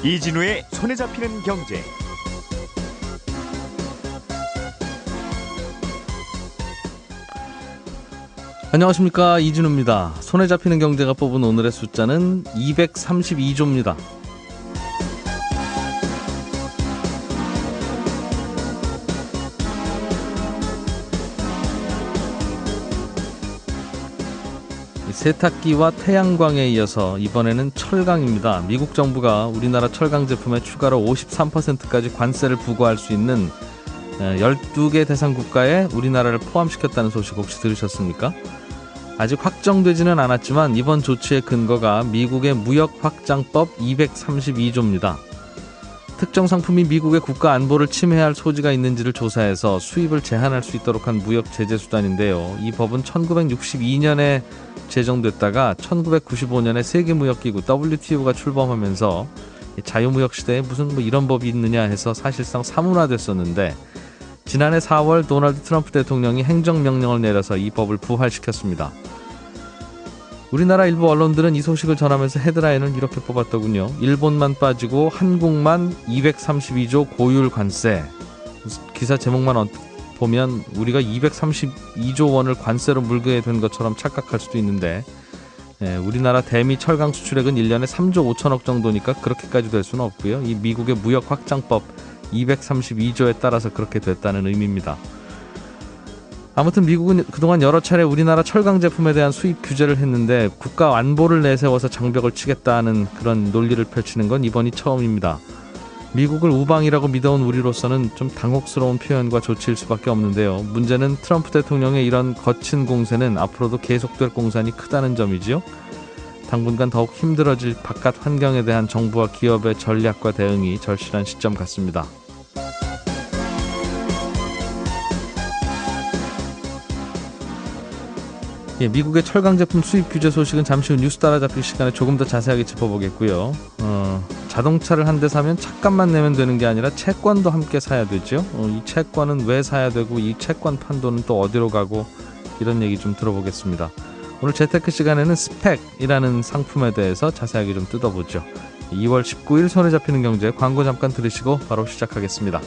이진우의 손에 잡히는 경제. 안녕하십니까, 이진우입니다. 손에 잡히는 경제가 뽑은 오늘의 숫자는 232조입니다. 세탁기와 태양광에 이어서 이번에는 철강입니다. 미국 정부가 우리나라 철강 제품에 추가로 53%까지 관세를 부과할 수 있는 12개 대상 국가에 우리나라를 포함시켰다는 소식 혹시 들으셨습니까? 아직 확정되지는 않았지만 이번 조치의 근거가 미국의 무역확장법 232조입니다. 특정 상품이 미국의 국가 안보를 침해할 소지가 있는지를 조사해서 수입을 제한할 수 있도록 한 무역 제재 수단인데요. 이 법은 1962년에 제정됐다가 1995년에 세계무역기구 WTO가 출범하면서 자유무역 시대에 무슨 이런 법이 있느냐 해서 사실상 사문화됐었는데, 지난해 4월 도널드 트럼프 대통령이 행정명령을 내려서 이 법을 부활시켰습니다. 우리나라 일부 언론들은 이 소식을 전하면서 헤드라인을 이렇게 뽑았더군요. 일본만 빠지고 한국만 232조 고율 관세. 기사 제목만 보면 우리가 232조 원을 관세로 물게 된 것처럼 착각할 수도 있는데, 우리나라 대미 철강 수출액은 1년에 3조 5천억 정도니까 그렇게까지 될 수는 없고요. 이 미국의 무역 확장법 232조에 따라서 그렇게 됐다는 의미입니다. 아무튼 미국은 그동안 여러 차례 우리나라 철강 제품에 대한 수입 규제를 했는데 국가 안보를 내세워서 장벽을 치겠다는 그런 논리를 펼치는 건 이번이 처음입니다. 미국을 우방이라고 믿어온 우리로서는 좀 당혹스러운 표현과 조치일 수밖에 없는데요. 문제는 트럼프 대통령의 이런 거친 공세는 앞으로도 계속될 공산이 크다는 점이지요. 당분간 더욱 힘들어질 바깥 환경에 대한 정부와 기업의 전략과 대응이 절실한 시점 같습니다. 미국의 철강 제품 수입 규제 소식은 잠시 후 뉴스 따라잡힐 시간에 조금 더 자세하게 짚어보겠고요. 자동차를 한 대 사면 차값만 내면 되는 게 아니라 채권도 함께 사야 되죠. 이 채권은 왜 사야 되고 이 채권 판도는 또 어디로 가고, 이런 얘기 좀 들어보겠습니다. 오늘 재테크 시간에는 스펙이라는 상품에 대해서 자세하게 좀 뜯어보죠. 2월 19일 손에 잡히는 경제, 광고 잠깐 들으시고 바로 시작하겠습니다.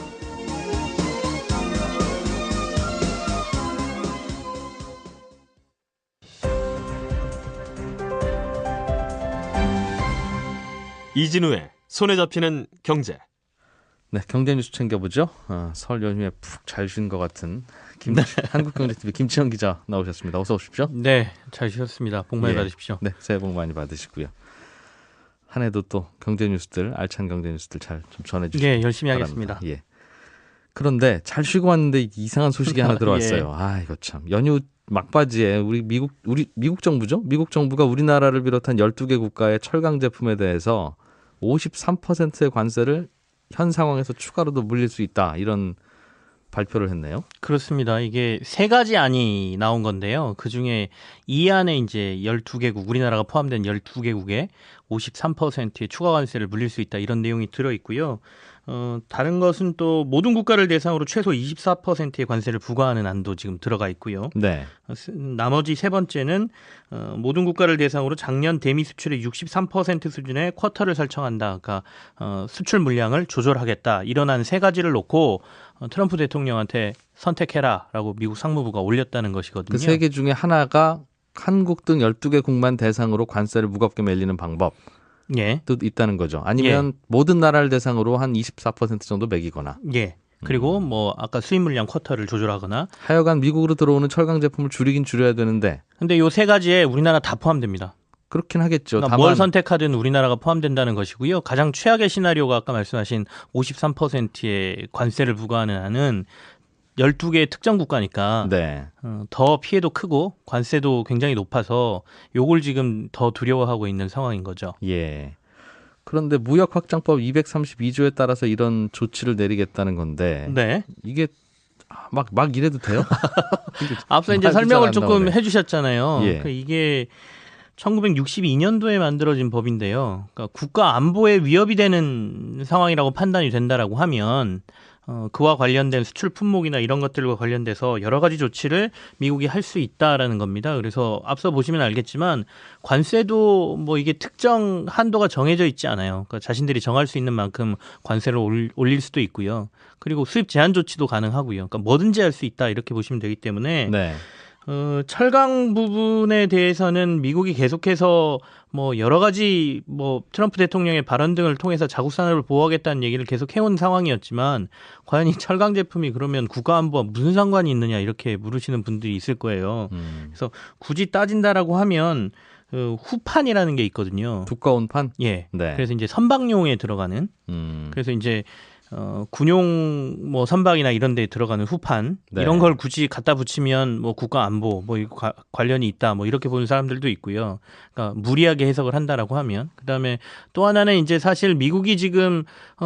이진우의 손에 잡히는 경제. 네, 경제 뉴스 챙겨보죠. 설 연휴에 푹 잘 쉰 것 같은 한국경제TV 김치현 기자 나오셨습니다. 어서 오십시오. 네, 잘 쉬었습니다. 복 많이 받으십시오. 네, 새해 복 많이 받으시고요. 한 해도 또 경제 뉴스들, 알찬 경제 뉴스들 잘 좀 전해주시기 바랍니다. 네, 열심히 하겠습니다. 예. 그런데 잘 쉬고 왔는데 이상한 소식이 하나 들어왔어요. 예. 이거 참 연휴 막바지에 우리 미국 정부죠? 미국 정부가 우리나라를 비롯한 12개 국가의 철강 제품에 대해서 53%의 관세를 현 상황에서 추가로도 물릴 수 있다, 이런 발표를 했네요. 그렇습니다. 이게 세 가지 안이 나온 건데요. 그중에 이 안에 이제 12개국, 우리나라가 포함된 12개국에 53%의 추가 관세를 물릴 수 있다, 이런 내용이 들어 있고요. 다른 것은 또 모든 국가를 대상으로 최소 24%의 관세를 부과하는 안도 지금 들어가 있고요. 네. 나머지 세 번째는 모든 국가를 대상으로 작년 대미 수출의 63% 수준의 쿼터를 설정한다. 그러니까 수출 물량을 조절하겠다. 이런 안 세 가지를 놓고 트럼프 대통령한테 선택해라라고 미국 상무부가 올렸다는 것이거든요. 그 세 개 중에 하나가 한국 등 12개국만 대상으로 관세를 무겁게 매기는 방법. 예. 또 있다는 거죠. 아니면 모든 나라를 대상으로 한 24% 정도 매기거나. 예. 그리고 뭐 아까 수입 물량 쿼터를 조절하거나. 하여간 미국으로 들어오는 철강 제품을 줄이긴 줄여야 되는데. 근데 요 세 가지에 우리나라 다 포함됩니다. 그렇긴 하겠죠. 그러니까 뭘 선택하든 우리나라가 포함된다는 것이고요. 가장 최악의 시나리오가 아까 말씀하신 53%의 관세를 부과하는 안은 12개의 특정 국가니까 네. 더 피해도 크고 관세도 굉장히 높아서 요걸 지금 더 두려워하고 있는 상황인 거죠. 예. 그런데 무역확장법 232조에 따라서 이런 조치를 내리겠다는 건데, 네. 이게 막 이래도 돼요? 앞서 이제 설명을 조금 나오네. 해주셨잖아요. 예. 그러니까 이게 1962년도에 만들어진 법인데요. 그러니까 국가 안보에 위협이 되는 상황이라고 판단이 된다라고 하면 그와 관련된 수출 품목이나 이런 것들과 관련돼서 여러 가지 조치를 미국이 할 수 있다라는 겁니다. 그래서 앞서 보시면 알겠지만 관세도 뭐 이게 특정 한도가 정해져 있지 않아요. 그러니까 자신들이 정할 수 있는 만큼 관세를 올릴 수도 있고요. 그리고 수입 제한 조치도 가능하고요. 그러니까 뭐든지 할 수 있다 이렇게 보시면 되기 때문에 네. 철강 부분에 대해서는 미국이 계속해서 뭐 여러 가지 뭐 트럼프 대통령의 발언 등을 통해서 자국 산업을 보호하겠다는 얘기를 계속 해온 상황이었지만 과연 이 철강 제품이 그러면 국가안보와 무슨 상관이 있느냐 이렇게 물으시는 분들이 있을 거예요. 그래서 굳이 따진다라고 하면 후판이라는 게 있거든요. 두꺼운 판? 예. 네. 그래서 이제 선박용에 들어가는 그래서 이제 군용 뭐 선박이나 이런 데 들어가는 후판 네. 이런 걸 굳이 갖다 붙이면 뭐 국가 안보 뭐 이거 관련이 있다 뭐 이렇게 보는 사람들도 있고요. 그러니까 무리하게 해석을 한다라고 하면 그다음에 또 하나는 이제 사실 미국이 지금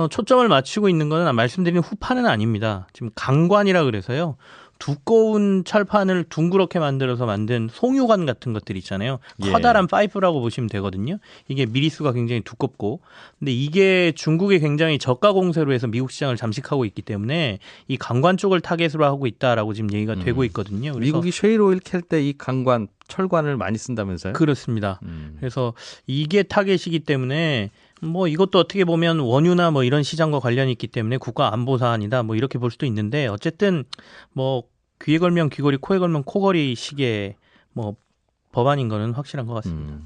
초점을 맞추고 있는 거는 말씀드린 후판은 아닙니다. 지금 강관이라 그래서요. 두꺼운 철판을 둥그렇게 만들어서 만든 송유관 같은 것들 있잖아요. 예. 커다란 파이프라고 보시면 되거든요. 이게 미리수가 굉장히 두껍고 근데 이게 중국에 굉장히 저가 공세로 해서 미국 시장을 잠식하고 있기 때문에 이 강관 쪽을 타겟으로 하고 있다라고 지금 얘기가 되고 있거든요. 그래서 미국이 셰일 오일 캘 때 이 강관, 철관을 많이 쓴다면서요? 그렇습니다. 그래서 이게 타겟이기 때문에 뭐 이것도 어떻게 보면 원유나 뭐 이런 시장과 관련이 있기 때문에 국가 안보 사안이다 뭐 이렇게 볼 수도 있는데 어쨌든 뭐 귀에 걸면 귀걸이 코에 걸면 코걸이 식의 뭐 법안인 거는 확실한 것 같습니다.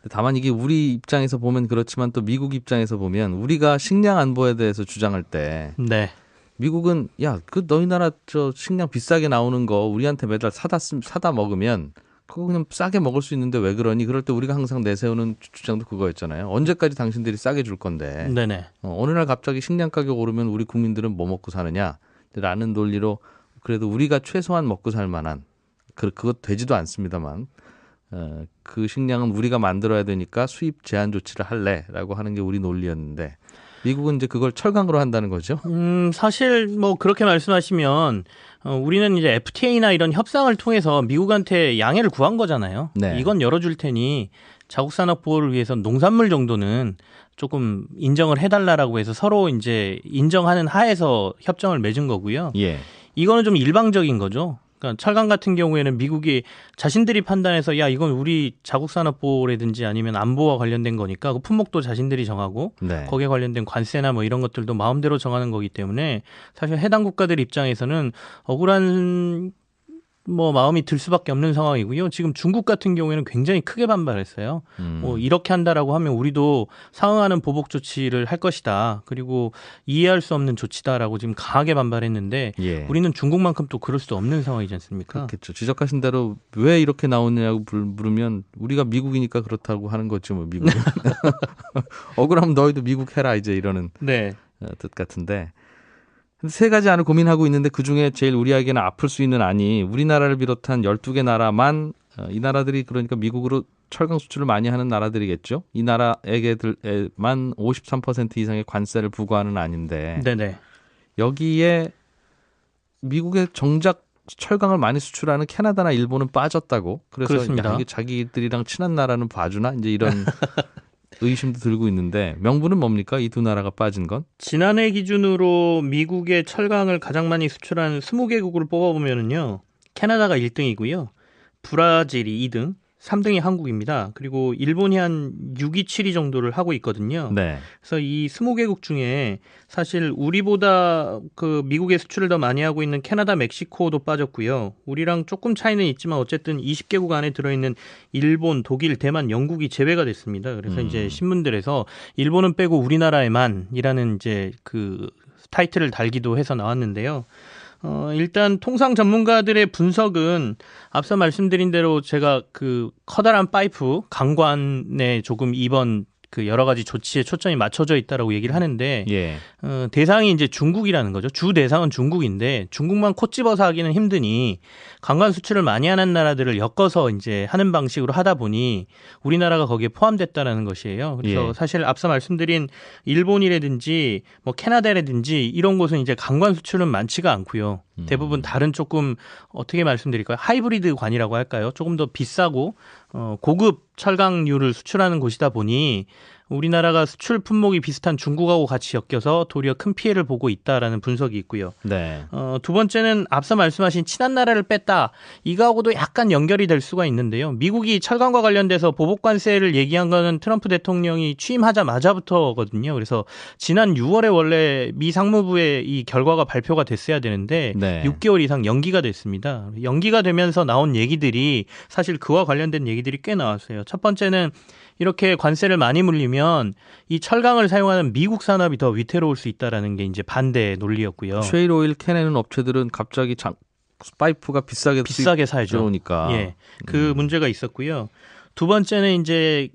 다만 이게 우리 입장에서 보면 그렇지만 또 미국 입장에서 보면 우리가 식량 안보에 대해서 주장할 때 네. 미국은 야, 그 너희 나라 저 식량 비싸게 나오는 거 우리한테 매달 사다 먹으면 그거 그냥 싸게 먹을 수 있는데 왜 그러니? 그럴 때 우리가 항상 내세우는 주장도 그거였잖아요. 언제까지 당신들이 싸게 줄 건데. 네네. 어느 날 갑자기 식량 가격 오르면 우리 국민들은 뭐 먹고 사느냐? 라는 논리로 그래도 우리가 최소한 먹고 살 만한 그것 되지도 않습니다만 그 식량은 우리가 만들어야 되니까 수입 제한 조치를 할래라고 하는 게 우리 논리였는데 미국은 이제 그걸 철강으로 한다는 거죠. 사실 뭐 그렇게 말씀하시면 우리는 이제 FTA나 이런 협상을 통해서 미국한테 양해를 구한 거잖아요. 네. 이건 열어줄 테니 자국 산업 보호를 위해서 농산물 정도는 조금 인정을 해달라라고 해서 서로 이제 인정하는 하에서 협정을 맺은 거고요. 예. 이거는 좀 일방적인 거죠. 그러니까 철강 같은 경우에는 미국이 자신들이 판단해서 야 이건 우리 자국 산업 보호라든지 아니면 안보와 관련된 거니까 그 품목도 자신들이 정하고 네. 거기에 관련된 관세나 뭐 이런 것들도 마음대로 정하는 거기 때문에 사실 해당 국가들 입장에서는 억울한 뭐 마음이 들 수밖에 없는 상황이고요. 지금 중국 같은 경우에는 굉장히 크게 반발했어요. 뭐 이렇게 한다라고 하면 우리도 상응하는 보복 조치를 할 것이다. 그리고 이해할 수 없는 조치다라고 지금 강하게 반발했는데 예. 우리는 중국만큼 또 그럴 수도 없는 상황이지 않습니까? 그렇겠죠. 지적하신 대로 왜 이렇게 나오느냐고 물으면 우리가 미국이니까 그렇다고 하는 거죠. 뭐 미국은. 억울하면 너희도 미국 해라 이제 이러는 네. 뜻 같은데. 세 가지 안을 고민하고 있는데 그중에 제일 우리에게는 아플 수 있는 안이 우리나라를 비롯한 12개 나라만 이 나라들이 그러니까 미국으로 철강 수출을 많이 하는 나라들이겠죠. 이 나라에게만 53% 이상의 관세를 부과하는 안인데 네네. 여기에 미국의 정작 철강을 많이 수출하는 캐나다나 일본은 빠졌다고. 그래서 그렇습니다. 야, 이게 자기들이랑 친한 나라는 봐주나 이제 이런 의심도 들고 있는데 명분은 뭡니까? 이 두 나라가 빠진 건? 지난해 기준으로 미국의 철강을 가장 많이 수출한 20개국을 뽑아보면은요. 캐나다가 1등이고요. 브라질이 2등, 3등이 한국입니다. 그리고 일본이 한 6위, 7위 정도를 하고 있거든요. 네. 그래서 이 20개국 중에 사실 우리보다 그 미국에 수출을 더 많이 하고 있는 캐나다, 멕시코도 빠졌고요. 우리랑 조금 차이는 있지만 어쨌든 20개국 안에 들어있는 일본, 독일, 대만, 영국이 제외가 됐습니다. 그래서 이제 신문들에서 일본은 빼고 우리나라에만이라는 이제 그 타이틀을 달기도 해서 나왔는데요. 일단 통상 전문가들의 분석은 앞서 말씀드린 대로 제가 그 커다란 파이프 강관에 조금 이번 그 여러 가지 조치에 초점이 맞춰져 있다라고 얘기를 하는데 예. 대상이 이제 중국이라는 거죠. 주 대상은 중국인데 중국만 코 집어서 하기는 힘드니 관광 수출을 많이 하는 나라들을 엮어서 이제 하는 방식으로 하다 보니 우리나라가 거기에 포함됐다라는 것이에요. 그래서 예. 사실 앞서 말씀드린 일본이라든지 뭐 캐나다라든지 이런 곳은 이제 관광 수출은 많지가 않고요. 대부분 다른 조금 어떻게 말씀드릴까요? 하이브리드 관이라고 할까요? 조금 더 비싸고 고급 철강류를 수출하는 곳이다 보니 우리나라가 수출 품목이 비슷한 중국하고 같이 엮여서 도리어 큰 피해를 보고 있다라는 분석이 있고요. 네. 두 번째는 앞서 말씀하신 친한 나라를 뺐다. 이거하고도 약간 연결이 될 수가 있는데요. 미국이 철강과 관련돼서 보복 관세를 얘기한 거는 트럼프 대통령이 취임하자마자부터거든요. 그래서 지난 6월에 원래 미 상무부의 이 결과가 발표가 됐어야 되는데 네. 6개월 이상 연기가 됐습니다. 연기가 되면서 나온 얘기들이 사실 그와 관련된 얘기들이 꽤 나왔어요. 첫 번째는 이렇게 관세를 많이 물리면 이 철강을 사용하는 미국 산업이 더 위태로울 수 있다라는 게 이제 반대 논리였고요. 쉐일 오일 캐내는 업체들은 갑자기 파이프가 비싸게 사야죠. 들어오니까. 예, 그 문제가 있었고요. 두 번째는 이제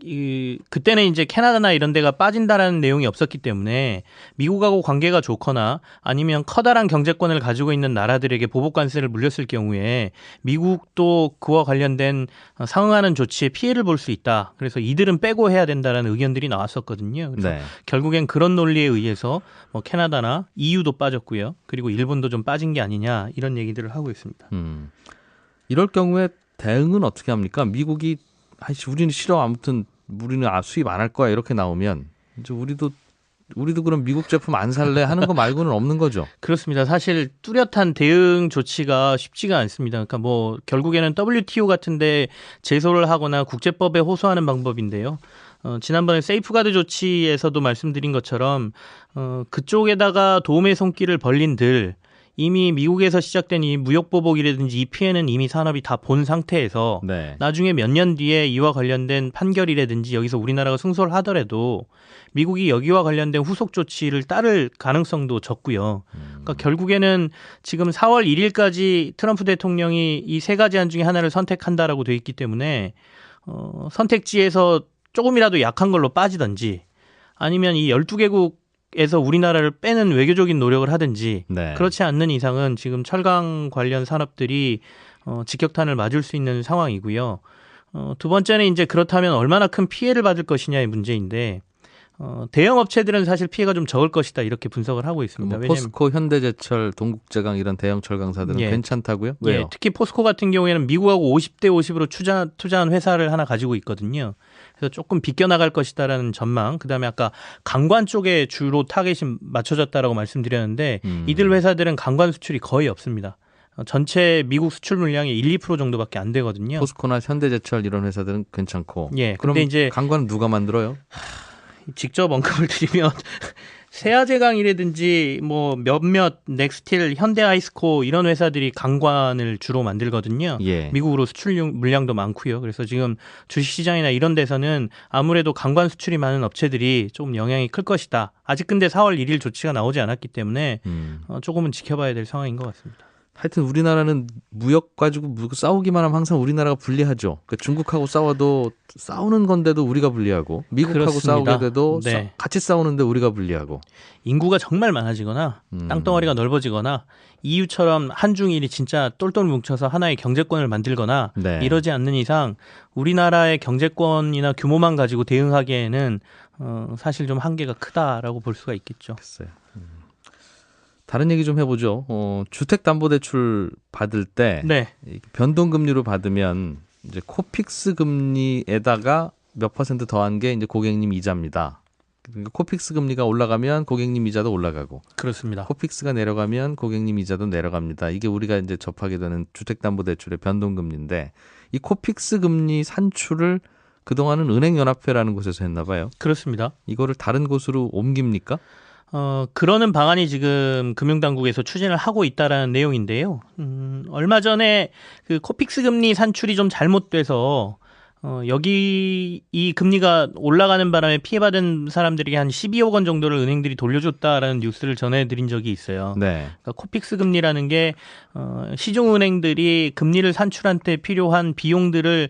그때는 이제 캐나다나 이런 데가 빠진다라는 내용이 없었기 때문에 미국하고 관계가 좋거나 아니면 커다란 경제권을 가지고 있는 나라들에게 보복 관세를 물렸을 경우에 미국도 그와 관련된 상응하는 조치에 피해를 볼 수 있다. 그래서 이들은 빼고 해야 된다라는 의견들이 나왔었거든요. 그래서 네. 결국엔 그런 논리에 의해서 캐나다나 EU도 빠졌고요. 그리고 일본도 좀 빠진 게 아니냐 이런 얘기들을 하고 있습니다. 이럴 경우에 대응은 어떻게 합니까? 미국이 우리는 싫어. 아무튼 우리는 수입 안 할 거야. 이렇게 나오면 이제 우리도 그럼 미국 제품 안 살래 하는 거 말고는 없는 거죠. 그렇습니다. 사실 뚜렷한 대응 조치가 쉽지가 않습니다. 그러니까 결국에는 WTO 같은데 제소를 하거나 국제법에 호소하는 방법인데요. 지난번에 세이프가드 조치에서도 말씀드린 것처럼 그쪽에다가 도움의 손길을 벌린들 이미 미국에서 시작된 이 무역보복이라든지 이 피해는 이미 산업이 다 본 상태에서 네. 나중에 몇 년 뒤에 이와 관련된 판결이라든지 여기서 우리나라가 승소를 하더라도 미국이 여기와 관련된 후속 조치를 따를 가능성도 적고요. 그러니까 결국에는 지금 4월 1일까지 트럼프 대통령이 이 세 가지 안 중에 하나를 선택한다라고 돼 있기 때문에 선택지에서 조금이라도 약한 걸로 빠지든지 아니면 이 12개국 에서 우리나라를 빼는 외교적인 노력을 하든지 네. 그렇지 않는 이상은 지금 철강 관련 산업들이 직격탄을 맞을 수 있는 상황이고요. 두 번째는 이제 그렇다면 얼마나 큰 피해를 받을 것이냐의 문제인데 대형 업체들은 사실 피해가 좀 적을 것이다 이렇게 분석을 하고 있습니다. 포스코, 현대제철, 동국제강 이런 대형 철강사들은 예. 괜찮다고요? 왜요? 예, 특히 포스코 같은 경우에는 미국하고 50대 50으로 투자한 회사를 하나 가지고 있거든요. 그래서 조금 비껴나갈 것이다라는 전망. 그다음에 아까 강관 쪽에 주로 타겟이 맞춰졌다라고 말씀드렸는데 이들 회사들은 강관 수출이 거의 없습니다. 전체 미국 수출 물량의 1, 2% 정도밖에 안 되거든요. 포스코나 현대제철 이런 회사들은 괜찮고. 예, 그럼 근데 이제 강관은 누가 만들어요? 직접 언급을 드리면 세아제강이라든지 몇몇 넥스틸, 현대아이스코 이런 회사들이 강관을 주로 만들거든요. 예. 미국으로 수출 물량도 많고요. 그래서 지금 주식시장이나 이런 데서는 아무래도 강관 수출이 많은 업체들이 좀 영향이 클 것이다. 아직 근데 4월 1일 조치가 나오지 않았기 때문에 조금은 지켜봐야 될 상황인 것 같습니다. 하여튼 우리나라는 무역 가지고 싸우기만 하면 항상 우리나라가 불리하죠. 그러니까 중국하고 싸워도 싸우는 건데도 우리가 불리하고 미국하고 그렇습니다. 싸우게 돼도 네. 같이 싸우는데 우리가 불리하고. 인구가 정말 많아지거나 땅덩어리가 넓어지거나 EU처럼 한중일이 진짜 똘똘 뭉쳐서 하나의 경제권을 만들거나 네. 이러지 않는 이상 우리나라의 경제권이나 규모만 가지고 대응하기에는 사실 좀 한계가 크다라고 볼 수가 있겠죠. 글쎄요. 다른 얘기 좀 해보죠. 주택담보대출 받을 때 네. 변동금리로 받으면 이제 코픽스 금리에다가 몇 % 더한 게 이제 고객님 이자입니다. 그러니까 코픽스 금리가 올라가면 고객님 이자도 올라가고, 그렇습니다. 코픽스가 내려가면 고객님 이자도 내려갑니다. 이게 우리가 이제 접하게 되는 주택담보대출의 변동금리인데, 이 코픽스 금리 산출을 그동안은 은행연합회라는 곳에서 했나 봐요. 그렇습니다. 이거를 다른 곳으로 옮깁니까? 그러는 방안이 지금 금융당국에서 추진을 하고 있다라는 내용인데요. 얼마 전에 그 코픽스 금리 산출이 좀 잘못돼서 여기 이 금리가 올라가는 바람에 피해받은 사람들에게 한 12억 원 정도를 은행들이 돌려줬다라는 뉴스를 전해드린 적이 있어요. 네. 그러니까 코픽스 금리라는 게 시중은행들이 금리를 산출한 때 필요한 비용들을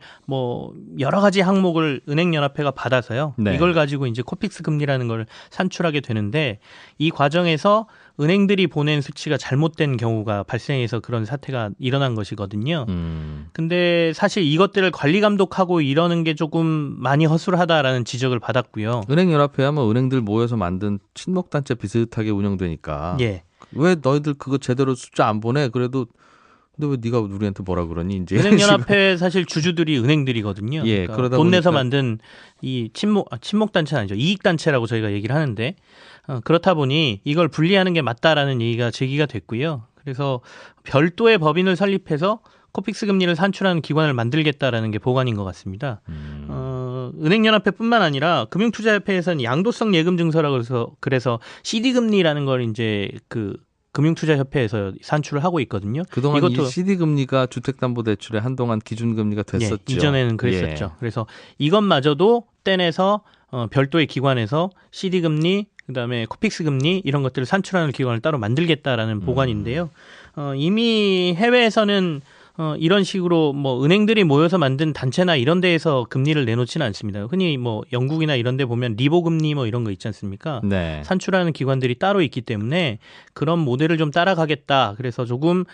여러 가지 항목을 은행연합회가 받아서요. 네. 이걸 가지고 이제 코픽스 금리라는 걸 산출하게 되는데 이 과정에서 은행들이 보낸 수치가 잘못된 경우가 발생해서 그런 사태가 일어난 것이거든요. 근데 사실 이것들을 관리 감독하고 이러는 게 조금 많이 허술하다라는 지적을 받았고요. 은행연합회야 은행들 모여서 만든 친목단체 비슷하게 운영되니까. 예. 왜 너희들 그거 제대로 숫자 안 보내? 그래도 근데 왜 네가 우리한테 뭐라 그러니? 이제 이런 식으로. 은행연합회 사실 주주들이 은행들이거든요. 예, 그러니까 그러다 돈 내서 보니까- 만든 이 친목 단체는 아니죠. 이익 단체라고 저희가 얘기를 하는데 그렇다 보니 이걸 분리하는 게 맞다라는 얘기가 제기가 됐고요. 그래서 별도의 법인을 설립해서 코픽스 금리를 산출하는 기관을 만들겠다라는 게 보관인 것 같습니다. 은행연합회뿐만 아니라 금융투자협회에서는 양도성 예금 증서라고 그래서 CD 금리라는 걸 이제 그 금융투자협회에서 산출을 하고 있거든요. 그동안 이 CD 금리가 주택담보대출의 한동안 기준금리가 됐었죠. 예, 이전에는 그랬었죠. 그래서 이것마저도 떼내서 별도의 기관에서 CD 금리, 그다음에 코픽스 금리 이런 것들을 산출하는 기관을 따로 만들겠다라는 보관인데요. 이미 해외에서는 이런 식으로 뭐 은행들이 모여서 만든 단체나 이런 데에서 금리를 내놓지는 않습니다. 흔히 뭐 영국이나 이런 데 보면 리보 금리 뭐 이런 거 있지 않습니까? 네. 산출하는 기관들이 따로 있기 때문에 그런 모델을 좀 따라가겠다. 그래서 조금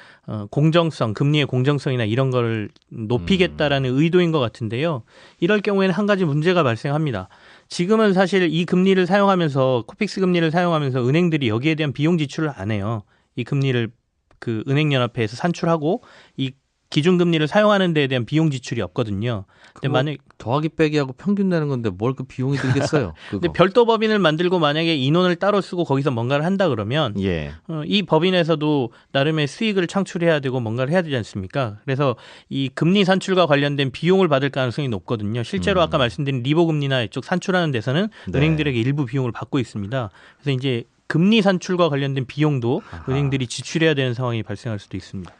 공정성, 금리의 공정성이나 이런 거를 높이겠다라는 의도인 것 같은데요. 이럴 경우에는 한 가지 문제가 발생합니다. 지금은 사실 이 금리를 사용하면서 코픽스 금리를 사용하면서 은행들이 여기에 대한 비용 지출을 안 해요. 이 금리를 그 은행연합회에서 산출하고 이 기준금리를 사용하는 데에 대한 비용 지출이 없거든요. 근데 만약 더하기 빼기하고 평균 내는 건데 뭘 그 비용이 들겠어요? 근데 별도 법인을 만들고 만약에 인원을 따로 쓰고 거기서 뭔가를 한다 그러면 예. 이 법인에서도 나름의 수익을 창출해야 되고 뭔가를 해야 되지 않습니까? 그래서 이 금리 산출과 관련된 비용을 받을 가능성이 높거든요. 실제로 아까 말씀드린 리보 금리나 이쪽 산출하는 데서는 네. 은행들에게 일부 비용을 받고 있습니다. 그래서 이제 금리 산출과 관련된 비용도 은행들이 지출해야 되는 상황이 발생할 수도 있습니다.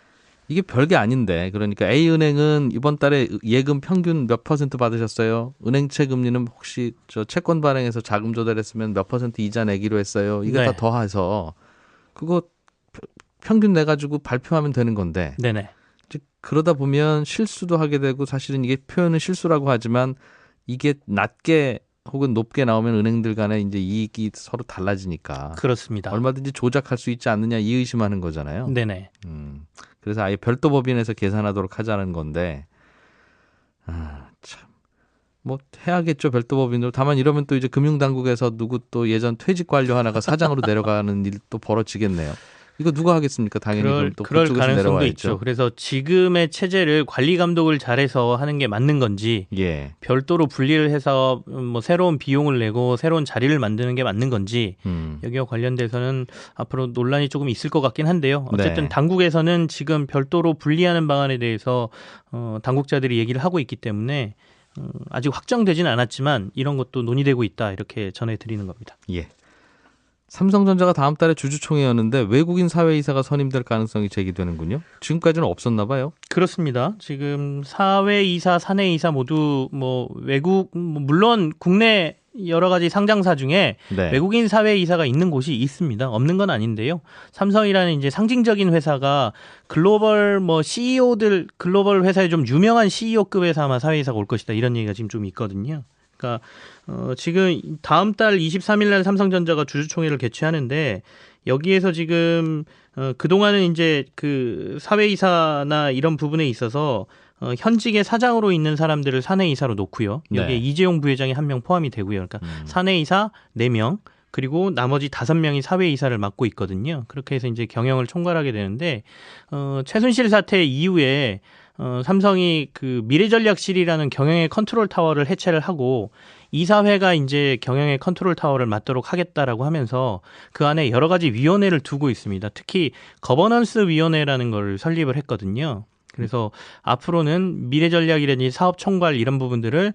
이게 별게 아닌데 그러니까 A은행은 이번 달에 예금 평균 몇 % 받으셨어요? 은행채 금리는 혹시 저 채권 발행해서 자금 조달했으면 몇 % 이자 내기로 했어요? 이거 네. 다 더해서 그거 평균 내가지고 발표하면 되는 건데 네네. 그러다 보면 실수도 하게 되고 사실은 이게 표현은 실수라고 하지만 이게 낮게 혹은 높게 나오면 은행들 간에 이제 이익이 서로 달라지니까 그렇습니다. 얼마든지 조작할 수 있지 않느냐 이 의심하는 거잖아요. 네네. 그래서 아예 별도 법인에서 계산하도록 하자는 건데, 참, 뭐 해야겠죠 별도 법인으로. 다만 이러면 또 이제 금융당국에서 누구 또 예전 퇴직 관료 하나가 사장으로 내려가는 일도 벌어지겠네요. 이거 누가 하겠습니까? 당연히 그럼 또 그럴 그쪽에서 가능성도 내려와야죠. 있죠. 그래서 지금의 체제를 관리 감독을 잘해서 하는 게 맞는 건지 예. 별도로 분리를 해서 뭐 새로운 비용을 내고 새로운 자리를 만드는 게 맞는 건지 여기와 관련돼서는 앞으로 논란이 조금 있을 것 같긴 한데요. 어쨌든 네. 당국에서는 지금 별도로 분리하는 방안에 대해서 당국자들이 얘기를 하고 있기 때문에 아직 확정되지는 않았지만 이런 것도 논의되고 있다 이렇게 전해드리는 겁니다. 예. 삼성전자가 다음 달에 주주총회였는데 외국인 사회이사가 선임될 가능성이 제기되는군요. 지금까지는 없었나 봐요. 그렇습니다. 지금 사회이사, 사내이사 모두 뭐 외국 물론 국내 여러 가지 상장사 중에 네. 외국인 사회이사가 있는 곳이 있습니다. 없는 건 아닌데요. 삼성이라는 이제 상징적인 회사가 글로벌 뭐 CEO들 글로벌 회사에 좀 유명한 CEO급에서 아마 사회이사가 올 것이다 이런 얘기가 지금 좀 있거든요. 그러니까 지금 다음 달 23일 날 삼성전자가 주주총회를 개최하는데 여기에서 지금 그동안은 이제 그 사회이사나 이런 부분에 있어서 현직의 사장으로 있는 사람들을 사내이사로 놓고요. 여기에 네. 이재용 부회장이 한 명 포함이 되고요. 그러니까 사내이사 4명 그리고 나머지 5명이 사회이사를 맡고 있거든요. 그렇게 해서 이제 경영을 총괄하게 되는데 최순실 사태 이후에 삼성이 그 미래전략실이라는 경영의 컨트롤 타워를 해체를 하고 이사회가 이제 경영의 컨트롤 타워를 맡도록 하겠다라고 하면서 그 안에 여러 가지 위원회를 두고 있습니다. 특히 거버넌스 위원회라는 걸 설립을 했거든요. 그래서 앞으로는 미래전략이라든지 사업총괄 이런 부분들을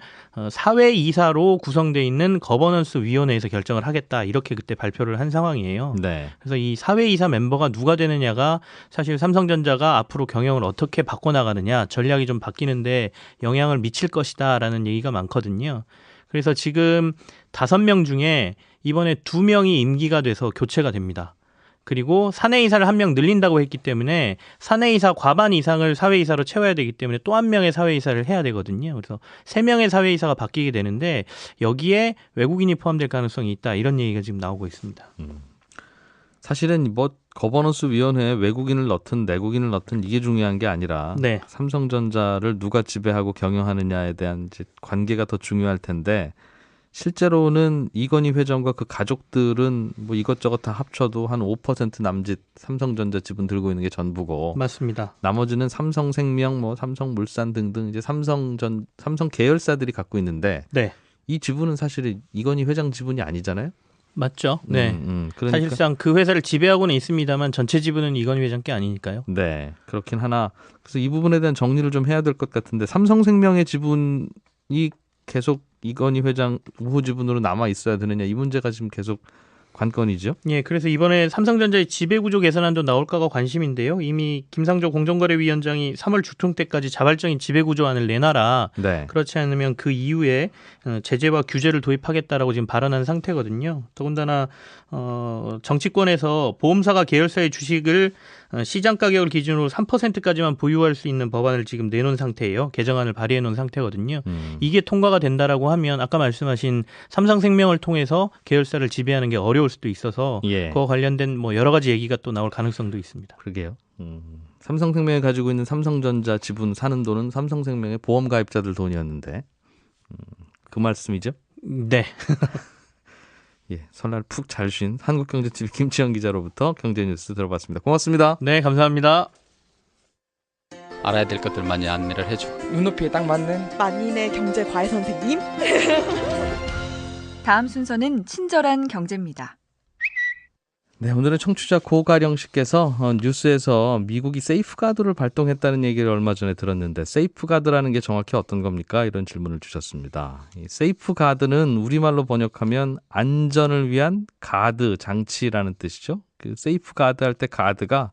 사회이사로 구성되어 있는 거버넌스 위원회에서 결정을 하겠다 이렇게 그때 발표를 한 상황이에요. 네. 그래서 이 사회이사 멤버가 누가 되느냐가 사실 삼성전자가 앞으로 경영을 어떻게 바꿔나가느냐 전략이 좀 바뀌는데 영향을 미칠 것이다라는 얘기가 많거든요. 그래서 지금 5명 중에 이번에 2명이 임기가 돼서 교체가 됩니다. 그리고 사내이사를 1명 늘린다고 했기 때문에 사내이사 과반 이상을 사회이사로 채워야 되기 때문에 또 1명의 사회이사를 해야 되거든요. 그래서 3명의 사회이사가 바뀌게 되는데 여기에 외국인이 포함될 가능성이 있다. 이런 얘기가 지금 나오고 있습니다. 사실은 뭐 거버넌스 위원회에 외국인을 넣든 내국인을 넣든 이게 중요한 게 아니라 네. 삼성전자를 누가 지배하고 경영하느냐에 대한 이제 관계가 더 중요할 텐데 실제로는 이건희 회장과 그 가족들은 뭐 이것저것 다 합쳐도 한 5% 남짓 삼성전자 지분 들고 있는 게 전부고 맞습니다. 나머지는 삼성생명, 뭐 삼성물산 등등 이제 삼성 계열사들이 갖고 있는데 네. 이 지분은 사실 이건희 회장 지분이 아니잖아요. 맞죠. 네. 그러니까, 사실상 그 회사를 지배하고는 있습니다만 전체 지분은 이건희 회장 게 아니니까요. 네, 그렇긴 하나 그래서 이 부분에 대한 정리를 좀 해야 될 것 같은데 삼성생명의 지분이 계속 이건희 회장 우호 지분으로 남아 있어야 되느냐 이 문제가 지금 계속 관건이죠. 예, 그래서 이번에 삼성전자의 지배구조 개선안도 나올까가 관심인데요. 이미 김상조 공정거래위원장이 3월 중순 때까지 자발적인 지배구조안을 내놔라. 네. 그렇지 않으면 그 이후에 제재와 규제를 도입하겠다라고 지금 발언한 상태거든요. 더군다나 정치권에서 보험사가 계열사의 주식을 시장 가격을 기준으로 3%까지만 보유할 수 있는 법안을 지금 내놓은 상태예요. 개정안을 발의해 놓은 상태거든요. 이게 통과가 된다라고 하면 아까 말씀하신 삼성생명을 통해서 계열사를 지배하는 게 어려울 수도 있어서 예. 그와 관련된 뭐 여러 가지 얘기가 또 나올 가능성도 있습니다. 그러게요. 삼성생명이 가지고 있는 삼성전자 지분 사는 돈은 삼성생명의 보험 가입자들 돈이었는데 그 말씀이죠? 네. 예, 설날 푹 잘 쉰 한국경제TV 김치영 기자로부터 경제뉴스 들어봤습니다. 고맙습니다. 네, 감사합니다. 알아야 될 것들 많이 안내를 해주고 눈높이에 딱 맞는 만인의 경제 과외 선생님. 다음 순서는 친절한 경제입니다. 네, 오늘은 청취자 고가령 씨께서 뉴스에서 미국이 세이프가드를 발동했다는 얘기를 얼마 전에 들었는데 세이프가드라는 게 정확히 어떤 겁니까? 이런 질문을 주셨습니다. 이 세이프가드는 우리말로 번역하면 안전을 위한 가드, 장치라는 뜻이죠. 그 세이프가드 할 때 가드가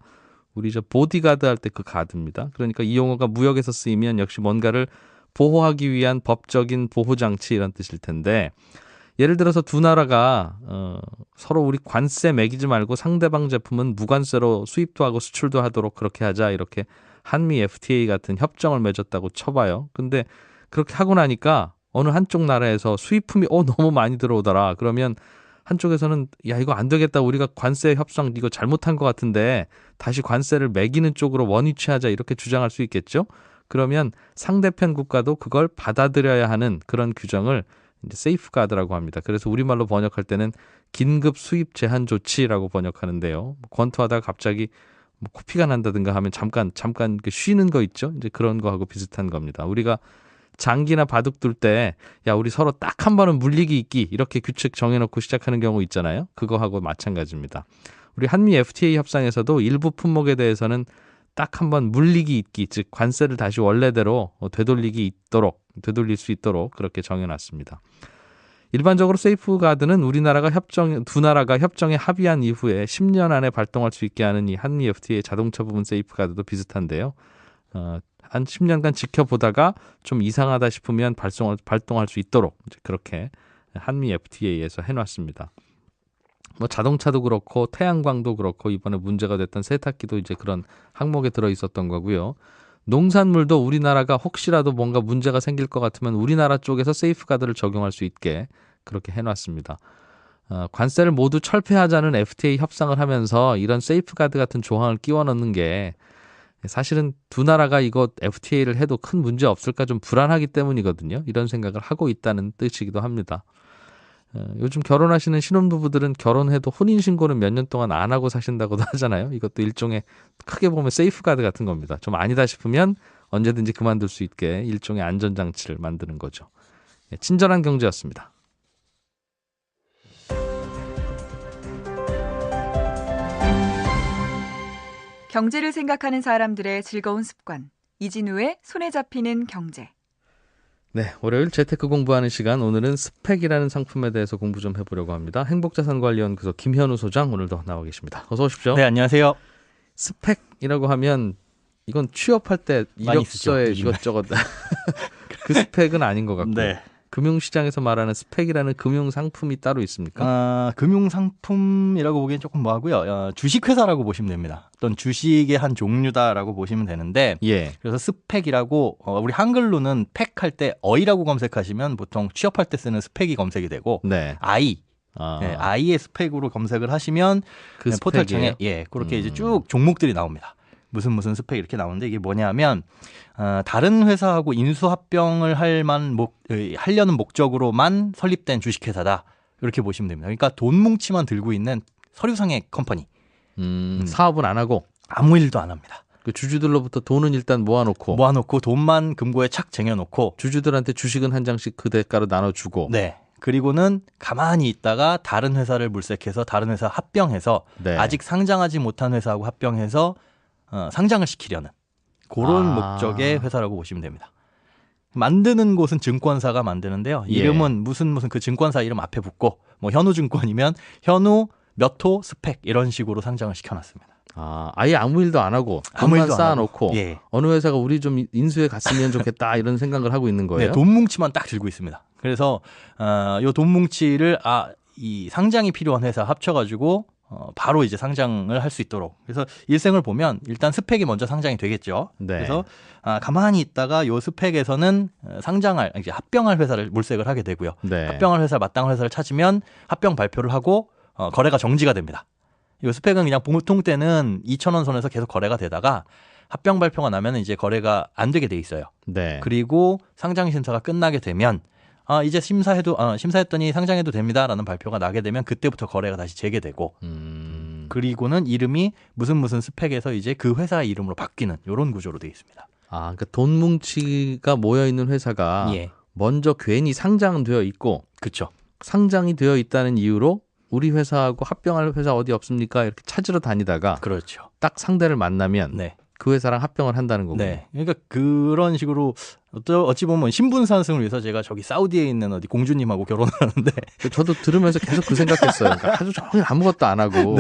우리 저 보디가드 할 때 그 가드입니다. 그러니까 이 용어가 무역에서 쓰이면 역시 뭔가를 보호하기 위한 법적인 보호장치 이런 뜻일 텐데 예를 들어서 두 나라가 서로 우리 관세 매기지 말고 상대방 제품은 무관세로 수입도 하고 수출도 하도록 그렇게 하자 이렇게 한미 FTA 같은 협정을 맺었다고 쳐봐요. 근데 그렇게 하고 나니까 어느 한쪽 나라에서 수입품이 너무 많이 들어오더라. 그러면 한쪽에서는 야 이거 안 되겠다. 우리가 관세 협상 이거 잘못한 것 같은데 다시 관세를 매기는 쪽으로 원위치하자 이렇게 주장할 수 있겠죠. 그러면 상대편 국가도 그걸 받아들여야 하는 그런 규정을 이제 세이프가드라고 합니다. 그래서 우리말로 번역할 때는 긴급 수입 제한 조치라고 번역하는데요. 권투하다가 갑자기 뭐 코피가 난다든가 하면 잠깐 쉬는 거 있죠. 이제 그런 거하고 비슷한 겁니다. 우리가 장기나 바둑 둘 때 야 우리 서로 딱 한 번은 물리기 있기 이렇게 규칙 정해놓고 시작하는 경우 있잖아요. 그거하고 마찬가지입니다. 우리 한미 FTA 협상에서도 일부 품목에 대해서는 딱 한 번 물리기 있기 즉 관세를 다시 원래대로 되돌릴 수 있도록 그렇게 정해놨습니다. 일반적으로 세이프가드는 두 나라가 협정에 합의한 이후에 10년 안에 발동할 수 있게 하는 이 한미 FTA 자동차 부분 세이프가드도 비슷한데요. 한 10년간 지켜보다가 좀 이상하다 싶으면 발동할 수 있도록 이제 그렇게 한미 FTA에서 해놨습니다. 뭐 자동차도 그렇고 태양광도 그렇고 이번에 문제가 됐던 세탁기도 이제 그런 항목에 들어 있었던 거고요. 농산물도 우리나라가 혹시라도 뭔가 문제가 생길 것 같으면 우리나라 쪽에서 세이프가드를 적용할 수 있게 그렇게 해놨습니다. 관세를 모두 철폐하자는 FTA 협상을 하면서 이런 세이프가드 같은 조항을 끼워 넣는 게 사실은 두 나라가 이거 FTA를 해도 큰 문제 없을까 좀 불안하기 때문이거든요. 이런 생각을 하고 있다는 뜻이기도 합니다. 요즘 결혼하시는 신혼부부들은 결혼해도 혼인신고는 몇 년 동안 안 하고 사신다고도 하잖아요. 이것도 일종의 크게 보면 세이프가드 같은 겁니다. 좀 아니다 싶으면 언제든지 그만둘 수 있게 일종의 안전장치를 만드는 거죠. 친절한 경제였습니다. 경제를 생각하는 사람들의 즐거운 습관. 이진우의 손에 잡히는 경제. 네, 월요일 재테크 공부하는 시간 오늘은 스펙이라는 상품에 대해서 공부 좀 해보려고 합니다. 행복자산관리연구소 김현우 소장 오늘도 나와 계십니다. 어서 오십시오. 네, 안녕하세요. 스펙이라고 하면 이건 취업할 때 이력서에 이것저것 그 스펙은 아닌 것 같고 네. 금융시장에서 말하는 스펙이라는 금융상품이 따로 있습니까? 금융상품이라고 보기엔 조금 뭐하고요. 주식회사라고 보시면 됩니다. 어떤 주식의 한 종류다라고 보시면 되는데 예. 그래서 스펙이라고 우리 한글로는 팩할 때 어이라고 검색하시면 보통 취업할 때 쓰는 스펙이 검색이 되고 네. 아이의 스펙으로 검색을 하시면 그 포털창에 그렇게 이제 쭉 종목들이 나옵니다. 무슨 스펙 이렇게 나오는데 이게 뭐냐면 다른 회사하고 인수합병을 하려는 목적으로만 설립된 주식회사다. 이렇게 보시면 됩니다. 그러니까 돈 뭉치만 들고 있는 서류상의 컴퍼니. 사업은 안 하고 아무 일도 안 합니다. 그 주주들로부터 돈은 일단 모아놓고 돈만 금고에 착 쟁여놓고 주주들한테 주식은 한 장씩 그 대가로 나눠주고 네. 그리고는 가만히 있다가 다른 회사를 물색해서 다른 회사 합병해서 네. 아직 상장하지 못한 회사하고 합병해서 상장을 시키려는 그런 목적의 회사라고 보시면 됩니다. 만드는 곳은 증권사가 만드는데요. 이름은 무슨 그 증권사 이름 앞에 붙고 뭐 현우증권이면 현우 몇 호 스펙 이런 식으로 상장을 시켜놨습니다. 아예 아무 일도 안 하고 돈만 쌓아놓고 예. 어느 회사가 우리 좀 인수에 갔으면 좋겠다 이런 생각을 하고 있는 거예요. 네, 돈 뭉치만 딱 들고 있습니다. 그래서 요 돈 뭉치를 이 상장이 필요한 회사 합쳐가지고 바로 이제 상장을 할 수 있도록. 그래서 일생을 보면 일단 스펙이 먼저 상장이 되겠죠. 네. 그래서 가만히 있다가 요 스펙에서는 이제 합병할 회사를 물색을 하게 되고요. 네. 합병할 회사, 마땅한 회사를 찾으면 합병 발표를 하고 거래가 정지가 됩니다. 이 스펙은 그냥 보통 때는 2,000원 선에서 계속 거래가 되다가 합병 발표가 나면 이제 거래가 안 되게 돼 있어요. 네. 그리고 상장 심사가 끝나게 되면 이제 심사했더니 상장해도 됩니다라는 발표가 나게 되면 그때부터 거래가 다시 재개되고 그리고는 이름이 무슨 스펙에서 이제 그 회사 이름으로 바뀌는 이런 구조로 되어 있습니다. 그러니까 돈 뭉치가 모여 있는 회사가 예. 먼저 괜히 상장은 되어 있고 그렇죠. 상장이 되어 있다는 이유로 우리 회사하고 합병할 회사 어디 없습니까? 이렇게 찾으러 다니다가 그렇죠. 딱 상대를 만나면 네. 그 회사랑 합병을 한다는 거군요. 네. 그러니까 그런 식으로 어찌 보면 신분 상승을 위해서 제가 저기 사우디에 있는 어디 공주님하고 결혼을 하는데 저도 들으면서 계속 그 생각했어요. 그러니까 하루 종일 아무것도 안 하고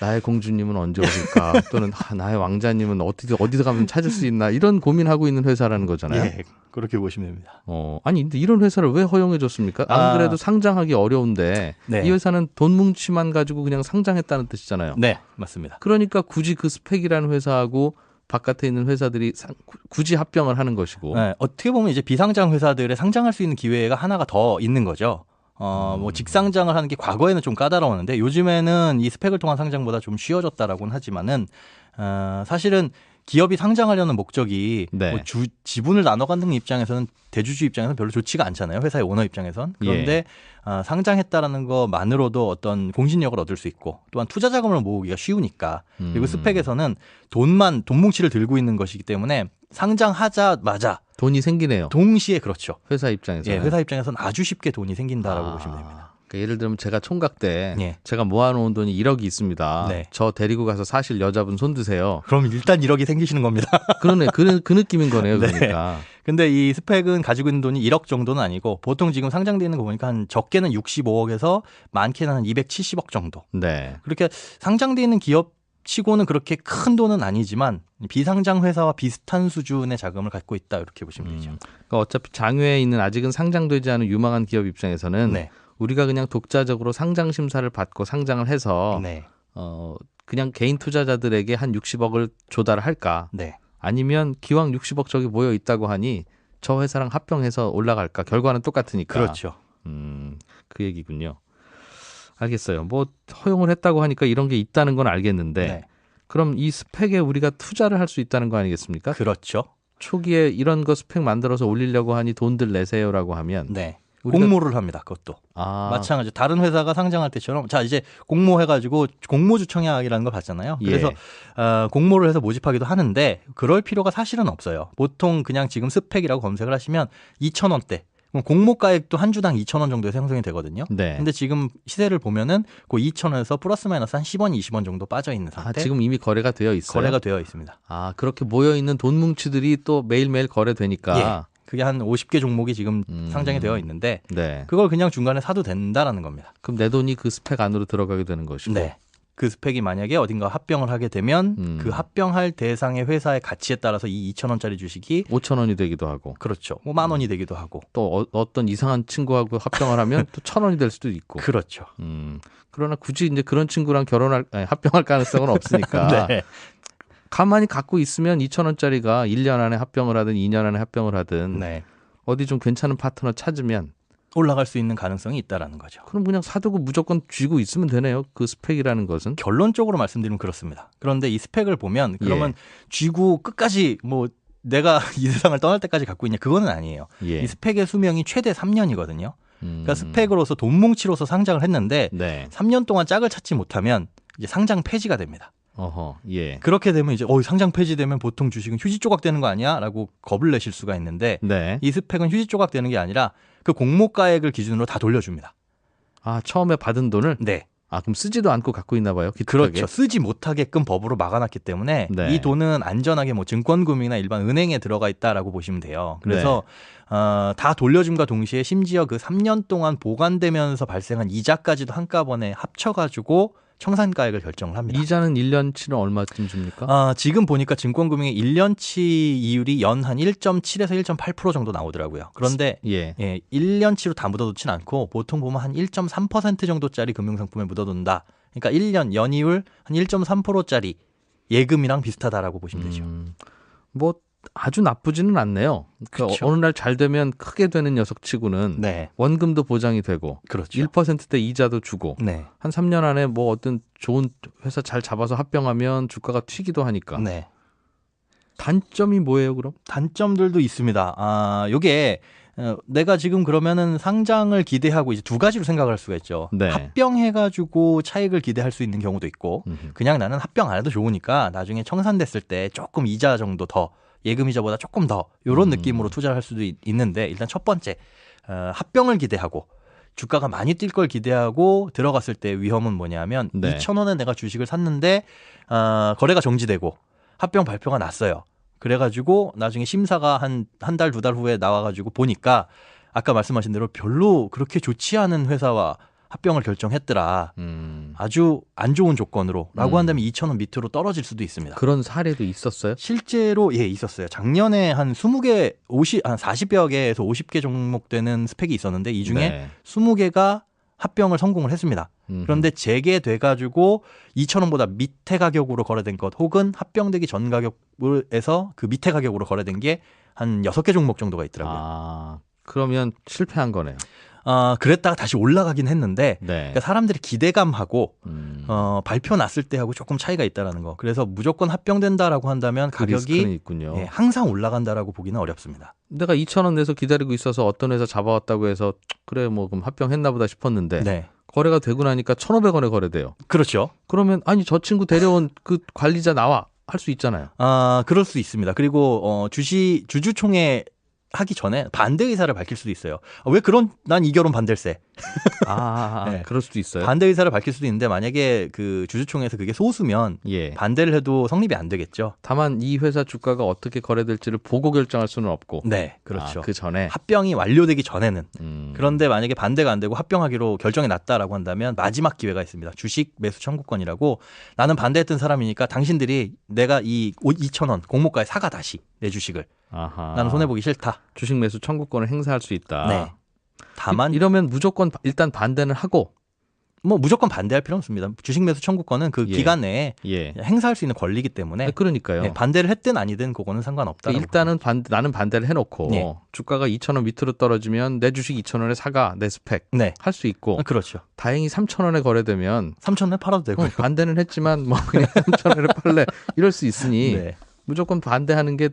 나의 공주님은 언제 오실까? 또는 나의 왕자님은 어디서 가면 찾을 수 있나? 이런 고민하고 있는 회사라는 거잖아요. 예, 그렇게 보시면 됩니다. 아니 근데 이런 회사를 왜 허용해 줬습니까? 안 그래도 상장하기 어려운데 네. 이 회사는 돈 뭉치만 가지고 그냥 상장했다는 뜻이잖아요. 네, 맞습니다. 그러니까 굳이 그 스펙이라는 회사하고 바깥에 있는 회사들이 굳이 합병을 하는 것이고. 네, 어떻게 보면 이제 비상장 회사들의 상장할 수 있는 기회가 하나가 더 있는 거죠. 뭐 직상장을 하는 게 과거에는 좀 까다로웠는데 요즘에는 이 스펙을 통한 상장보다 좀 쉬워졌다라고는 하지만은 사실은 기업이 상장하려는 목적이 네. 뭐 지분을 나눠 갖는 입장에서는 대주주 입장에서는 별로 좋지가 않잖아요. 회사의 오너 입장에선. 그런데 상장했다라는 것만으로도 어떤 공신력을 얻을 수 있고 또한 투자 자금을 모으기가 쉬우니까 그리고 스펙에서는 돈 뭉치를 들고 있는 것이기 때문에 상장하자마자 돈이 생기네요. 동시에 그렇죠. 회사 입장에서. 예, 회사 입장에서는 아주 쉽게 돈이 생긴다라고 보시면 됩니다. 그러니까 예를 들면 제가 총각 때 예. 제가 모아놓은 돈이 1억이 있습니다. 네. 저 데리고 가서 사실 여자분 손 드세요. 그럼 일단 1억이 생기시는 겁니다. 그러네. 그 느낌인 거네요. 네. 그러니까. 근데 이 스펙은 가지고 있는 돈이 1억 정도는 아니고 보통 지금 상장되어 있는 거 보니까 한 적게는 65억에서 많게는 한 270억 정도. 네. 그렇게 상장되어 있는 기업 치고는 그렇게 큰 돈은 아니지만 비상장 회사와 비슷한 수준의 자금을 갖고 있다 이렇게 보시면 되죠. 그러니까 어차피 장외에 있는 아직은 상장되지 않은 유망한 기업 입장에서는 네. 우리가 그냥 독자적으로 상장 심사를 받고 상장을 해서 네. 그냥 개인 투자자들에게 한 60억을 조달을 할까? 네. 아니면 기왕 60억 저기 모여 있다고 하니 저 회사랑 합병해서 올라갈까? 결과는 똑같으니까. 그렇죠. 그 얘기군요. 알겠어요. 뭐 허용을 했다고 하니까 이런 게 있다는 건 알겠는데 네. 그럼 이 스펙에 우리가 투자를 할 수 있다는 거 아니겠습니까? 그렇죠. 초기에 이런 거 스펙 만들어서 올리려고 하니 돈들 내세요라고 하면 네. 우리가- 공모를 합니다. 그것도. 마찬가지로 다른 회사가 상장할 때처럼 자 이제 공모해가지고 공모주청약이라는 걸 봤잖아요. 그래서 공모를 해서 모집하기도 하는데 그럴 필요가 사실은 없어요. 보통 그냥 지금 스펙이라고 검색을 하시면 2,000원대. 공모가액도 한 주당 2,000원 정도에 형성이 되거든요. 네. 근데 지금 시세를 보면은 그 2,000원에서 플러스 마이너스 한 10원, 20원 정도 빠져 있는 상태. 지금 이미 거래가 되어 있어요. 거래가 되어 있습니다. 그렇게 모여 있는 돈 뭉치들이 또 매일매일 거래되니까. 그게 한 50개 종목이 지금 상장이 되어 있는데 네. 그걸 그냥 중간에 사도 된다라는 겁니다. 그럼 내 돈이 그 스펙 안으로 들어가게 되는 것이고. 네. 그 스펙이 만약에 어딘가 합병을 하게 되면 그 합병할 대상의 회사의 가치에 따라서 이 2,000원짜리 주식이 5,000원이 되기도 하고. 그렇죠. 뭐 10,000원이 되기도 하고. 또 어떤 이상한 친구하고 합병을 하면 또 1,000원이 될 수도 있고. 그렇죠. 그러나 굳이 이제 그런 친구랑 합병할 가능성은 없으니까. 네. 가만히 갖고 있으면 2,000원짜리가 1년 안에 합병을 하든 2년 안에 합병을 하든 네. 어디 좀 괜찮은 파트너 찾으면 올라갈 수 있는 가능성이 있다라는 거죠. 그럼 그냥 사두고 무조건 쥐고 있으면 되네요. 그 스펙이라는 것은. 결론적으로 말씀드리면 그렇습니다. 그런데 이 스펙을 보면 그러면 쥐고 끝까지 뭐 내가 이 세상을 떠날 때까지 갖고 있냐, 그거는 아니에요. 예. 이 스펙의 수명이 최대 3년이거든요. 그러니까 스펙으로서 돈 뭉치로서 상장을 했는데 네. 3년 동안 짝을 찾지 못하면 이제 상장 폐지가 됩니다. 어허. 예. 그렇게 되면 이제 상장 폐지되면 보통 주식은 휴지 조각 되는 거 아니야?라고 겁을 내실 수가 있는데 네. 이 스펙은 휴지 조각 되는 게 아니라 그 공모가액을 기준으로 다 돌려줍니다. 아, 처음에 받은 돈을 네. 아, 그럼 쓰지도 않고 갖고 있나 봐요. 기특하게. 그렇죠. 쓰지 못하게끔 법으로 막아놨기 때문에 네. 이 돈은 안전하게 뭐 증권금융이나 일반 은행에 들어가 있다라고 보시면 돼요. 그래서 다 돌려줌과 동시에 심지어 그 3년 동안 보관되면서 발생한 이자까지도 한꺼번에 합쳐가지고 청산가액을 결정을 합니다. 이자는 1년치는 얼마쯤 줍니까? 지금 보니까 증권금융의 1년치 이율이 연 한 1.7에서 1.8% 정도 나오더라고요. 그런데 예. 1년치로 다 묻어두진 않고 보통 보면 한 1.3% 정도짜리 금융상품에 묻어둔다. 그러니까 1년 연이율 한 1.3%짜리 예금이랑 비슷하다라고 보시면 되죠. 뭐 아주 나쁘지는 않네요. 그러니까 그쵸. 어느 날 잘 되면 크게 되는 녀석치고는 네, 원금도 보장이 되고 그렇죠. 1%대 이자도 주고 네, 한 3년 안에 뭐 어떤 좋은 회사 잘 잡아서 합병하면 주가가 튀기도 하니까. 네. 단점이 뭐예요, 그럼? 단점들도 있습니다. 요게 내가 지금 그러면은 상장을 기대하고 이제 두 가지로 생각을 할 수가 있죠. 네. 합병해가지고 차익을 기대할 수 있는 경우도 있고, 그냥 나는 합병 안 해도 좋으니까 나중에 청산됐을 때 조금 이자 정도 더, 예금 이자보다 조금 더 이런 느낌으로 투자를 할 수도 있는데, 일단 첫 번째 합병을 기대하고 주가가 많이 뛸 걸 기대하고 들어갔을 때 위험은 뭐냐면 네. 2,000원에 내가 주식을 샀는데 거래가 정지되고 합병 발표가 났어요. 그래가지고 나중에 심사가 한 달, 두 달 후에 나와가지고 보니까 아까 말씀하신 대로 별로 그렇게 좋지 않은 회사와 합병을 결정했더라. 아주 안 좋은 조건으로 라고 한다면 2,000원 밑으로 떨어질 수도 있습니다. 그런 사례도 있었어요? 실제로 있었어요. 작년에 한 20개, 한 40여 개에서 50개 종목 되는 스펙이 있었는데 이 중에 네. 20개가 합병을 성공을 했습니다. 그런데 재개돼가지고 2,000원보다 밑에 가격으로 거래된 것 혹은 합병되기 전 가격에서 그 밑에 가격으로 거래된 게 한 6개 종목 정도가 있더라고요. 아, 그러면 실패한 거네요. 그랬다가 다시 올라가긴 했는데 네. 그러니까 사람들이 기대감하고 발표 났을 때하고 조금 차이가 있다라는 거. 그래서 무조건 합병된다라고 한다면 그 리스크는 가격이 있군요. 항상 올라간다라고 보기는 어렵습니다. 내가 2,000원 내서 기다리고 있어서 어떤 회사 잡아왔다고 해서 그래 뭐 그럼 합병했나 보다 싶었는데 네, 거래가 되고 나니까 1,500원에 거래돼요. 그렇죠. 그러면 아니 저 친구 데려온 그 관리자 나와 할 수 있잖아요. 그럴 수 있습니다. 그리고 주주총회 하기 전에 반대 의사를 밝힐 수도 있어요. 왜 난 이 결혼 반댈세. 네. 그럴 수도 있어요. 반대 의사를 밝힐 수도 있는데 만약에 그 주주총회에서 그게 소수면 예. 반대를 해도 성립이 안 되겠죠. 다만 이 회사 주가가 어떻게 거래될지를 보고 결정할 수는 없고. 네, 그렇죠. 그 전에. 합병이 완료되기 전에는. 그런데 만약에 반대가 안 되고 합병하기로 결정이 났다라고 한다면 마지막 기회가 있습니다. 주식 매수 청구권이라고 나는 반대했던 사람이니까 당신들이 내가 이 2,000원 공모가에 사가 다시 내 주식을. 아하. 나는 손해보기 싫다. 주식 매수 청구권을 행사할 수 있다. 네. 다만 이러면 무조건 일단 반대는 하고 뭐 무조건 반대할 필요는 없습니다. 주식 매수 청구권은 그 예. 기간 내에 예. 행사할 수 있는 권리이기 때문에 그러니까요. 반대를 했든 아니든 그거는 상관없다. 일단은 나는 반대를 해놓고 네. 주가가 2,000원 밑으로 떨어지면 내 주식 2,000원에 사가 내 스펙 네. 할 수 있고 그렇죠. 다행히 3,000원에 거래되면 3,000원에 팔아도 되고요. 반대는 했지만 뭐 그냥 3,000원에 팔래 이럴 수 있으니 네. 무조건 반대하는 게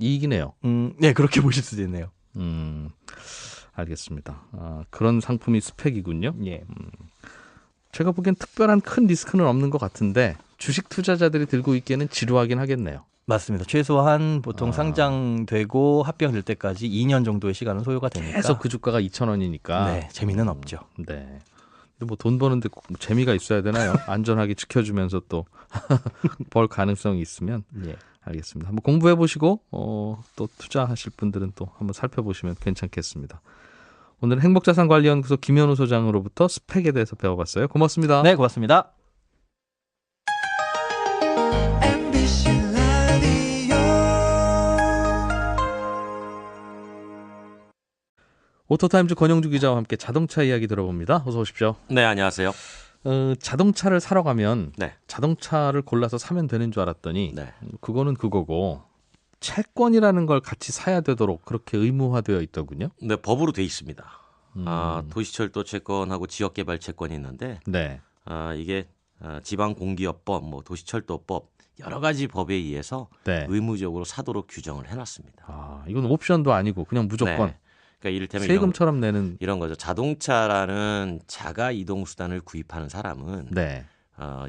이익이네요. 네, 그렇게 보실 수도 있네요. 알겠습니다. 그런 상품이 스펙이군요. 예. 제가 보기엔 특별한 큰 리스크는 없는 것 같은데 주식 투자자들이 들고 있기에는 지루하긴 하겠네요. 맞습니다. 최소한 보통 상장되고 합병될 때까지 2년 정도의 시간은 소요가 되니까. 계속 그 주가가 2,000원이니까. 네, 재미는 없죠. 네. 뭐 돈 버는데 재미가 있어야 되나요? 안전하게 지켜주면서 또 벌 가능성이 있으면. 예. 알겠습니다. 한번 공부해 보시고 또 투자하실 분들은 또 한번 살펴보시면 괜찮겠습니다. 오늘 행복자산관리연구소 김현우 소장으로부터 스펙에 대해서 배워봤어요. 고맙습니다. 네, 고맙습니다. 오토타임즈 권영주 기자와 함께 자동차 이야기 들어봅니다. 어서 오십시오. 네, 안녕하세요. 자동차를 사러 가면 네. 자동차를 골라서 사면 되는 줄 알았더니 네. 그거는 그거고 채권이라는 걸 같이 사야 되도록 그렇게 의무화되어 있더군요. 네, 법으로 돼 있습니다. 도시철도 채권하고 지역개발 채권이 있는데 네. 이게 지방공기업법, 뭐 도시철도법 여러 가지 법에 의해서 네. 의무적으로 사도록 규정을 해놨습니다. 이건 옵션도 아니고 그냥 무조건 네. 그러니까 이를테면 세금처럼 내는 이런 거죠. 자동차라는 자가 이동 수단을 구입하는 사람은 네.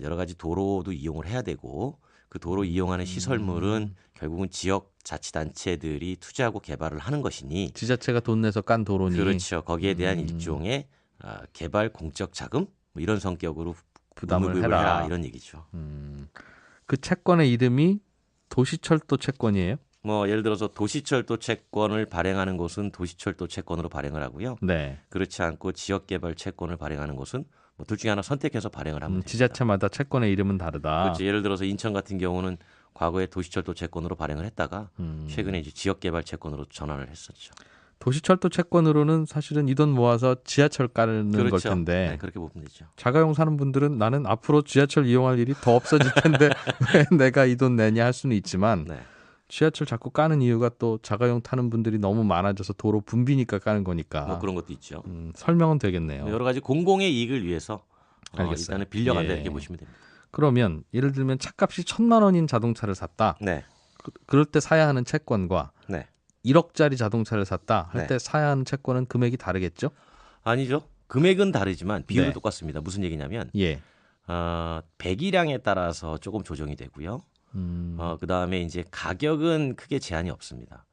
여러 가지 도로도 이용을 해야 되고 그 도로 이용하는 시설물은 결국은 지역 자치단체들이 투자하고 개발을 하는 것이니 지자체가 돈 내서 깐 도로니 그렇죠. 거기에 대한 일종의 개발 공적 자금 뭐 이런 성격으로 부담을 의무구입을 해라. 이런 얘기죠. 그 채권의 이름이 도시철도 채권이에요? 뭐 예를 들어서 도시철도 채권을 발행하는 곳은 도시철도 채권으로 발행을 하고요. 네. 그렇지 않고 지역개발 채권을 발행하는 곳은 뭐 둘 중에 하나 선택해서 발행을 하면 됩니다. 지자체마다 채권의 이름은 다르다. 그렇죠. 예를 들어서 인천 같은 경우는 과거에 도시철도 채권으로 발행을 했다가 최근에 이제 지역개발 채권으로 전환을 했었죠. 도시철도 채권으로는 사실은 이 돈 모아서 지하철 까는 그렇죠. 걸 텐데 네, 그렇게 보면 되죠. 자가용 사는 분들은 나는 앞으로 지하철 이용할 일이 더 없어질 텐데 왜 내가 이 돈 내냐 할 수는 있지만 네. 지하철 자꾸 까는 이유가 또 자가용 타는 분들이 너무 많아져서 도로 붐비니까 까는 거니까 뭐 그런 것도 있죠. 설명은 되겠네요. 여러 가지 공공의 이익을 위해서 알겠어요. 일단은 빌려간다 예. 이렇게 보시면 됩니다. 그러면 예를 들면 차값이 1,000만 원인 자동차를 샀다. 네. 그럴 때 사야 하는 채권과 네. 1억짜리 자동차를 샀다 할 네. 때 사야 하는 채권은 금액이 다르겠죠? 아니죠. 금액은 다르지만 비율은 네. 똑같습니다. 무슨 얘기냐면 예. 배기량에 따라서 조금 조정이 되고요. 그다음에 이제 가격은 크게 제한이 없습니다.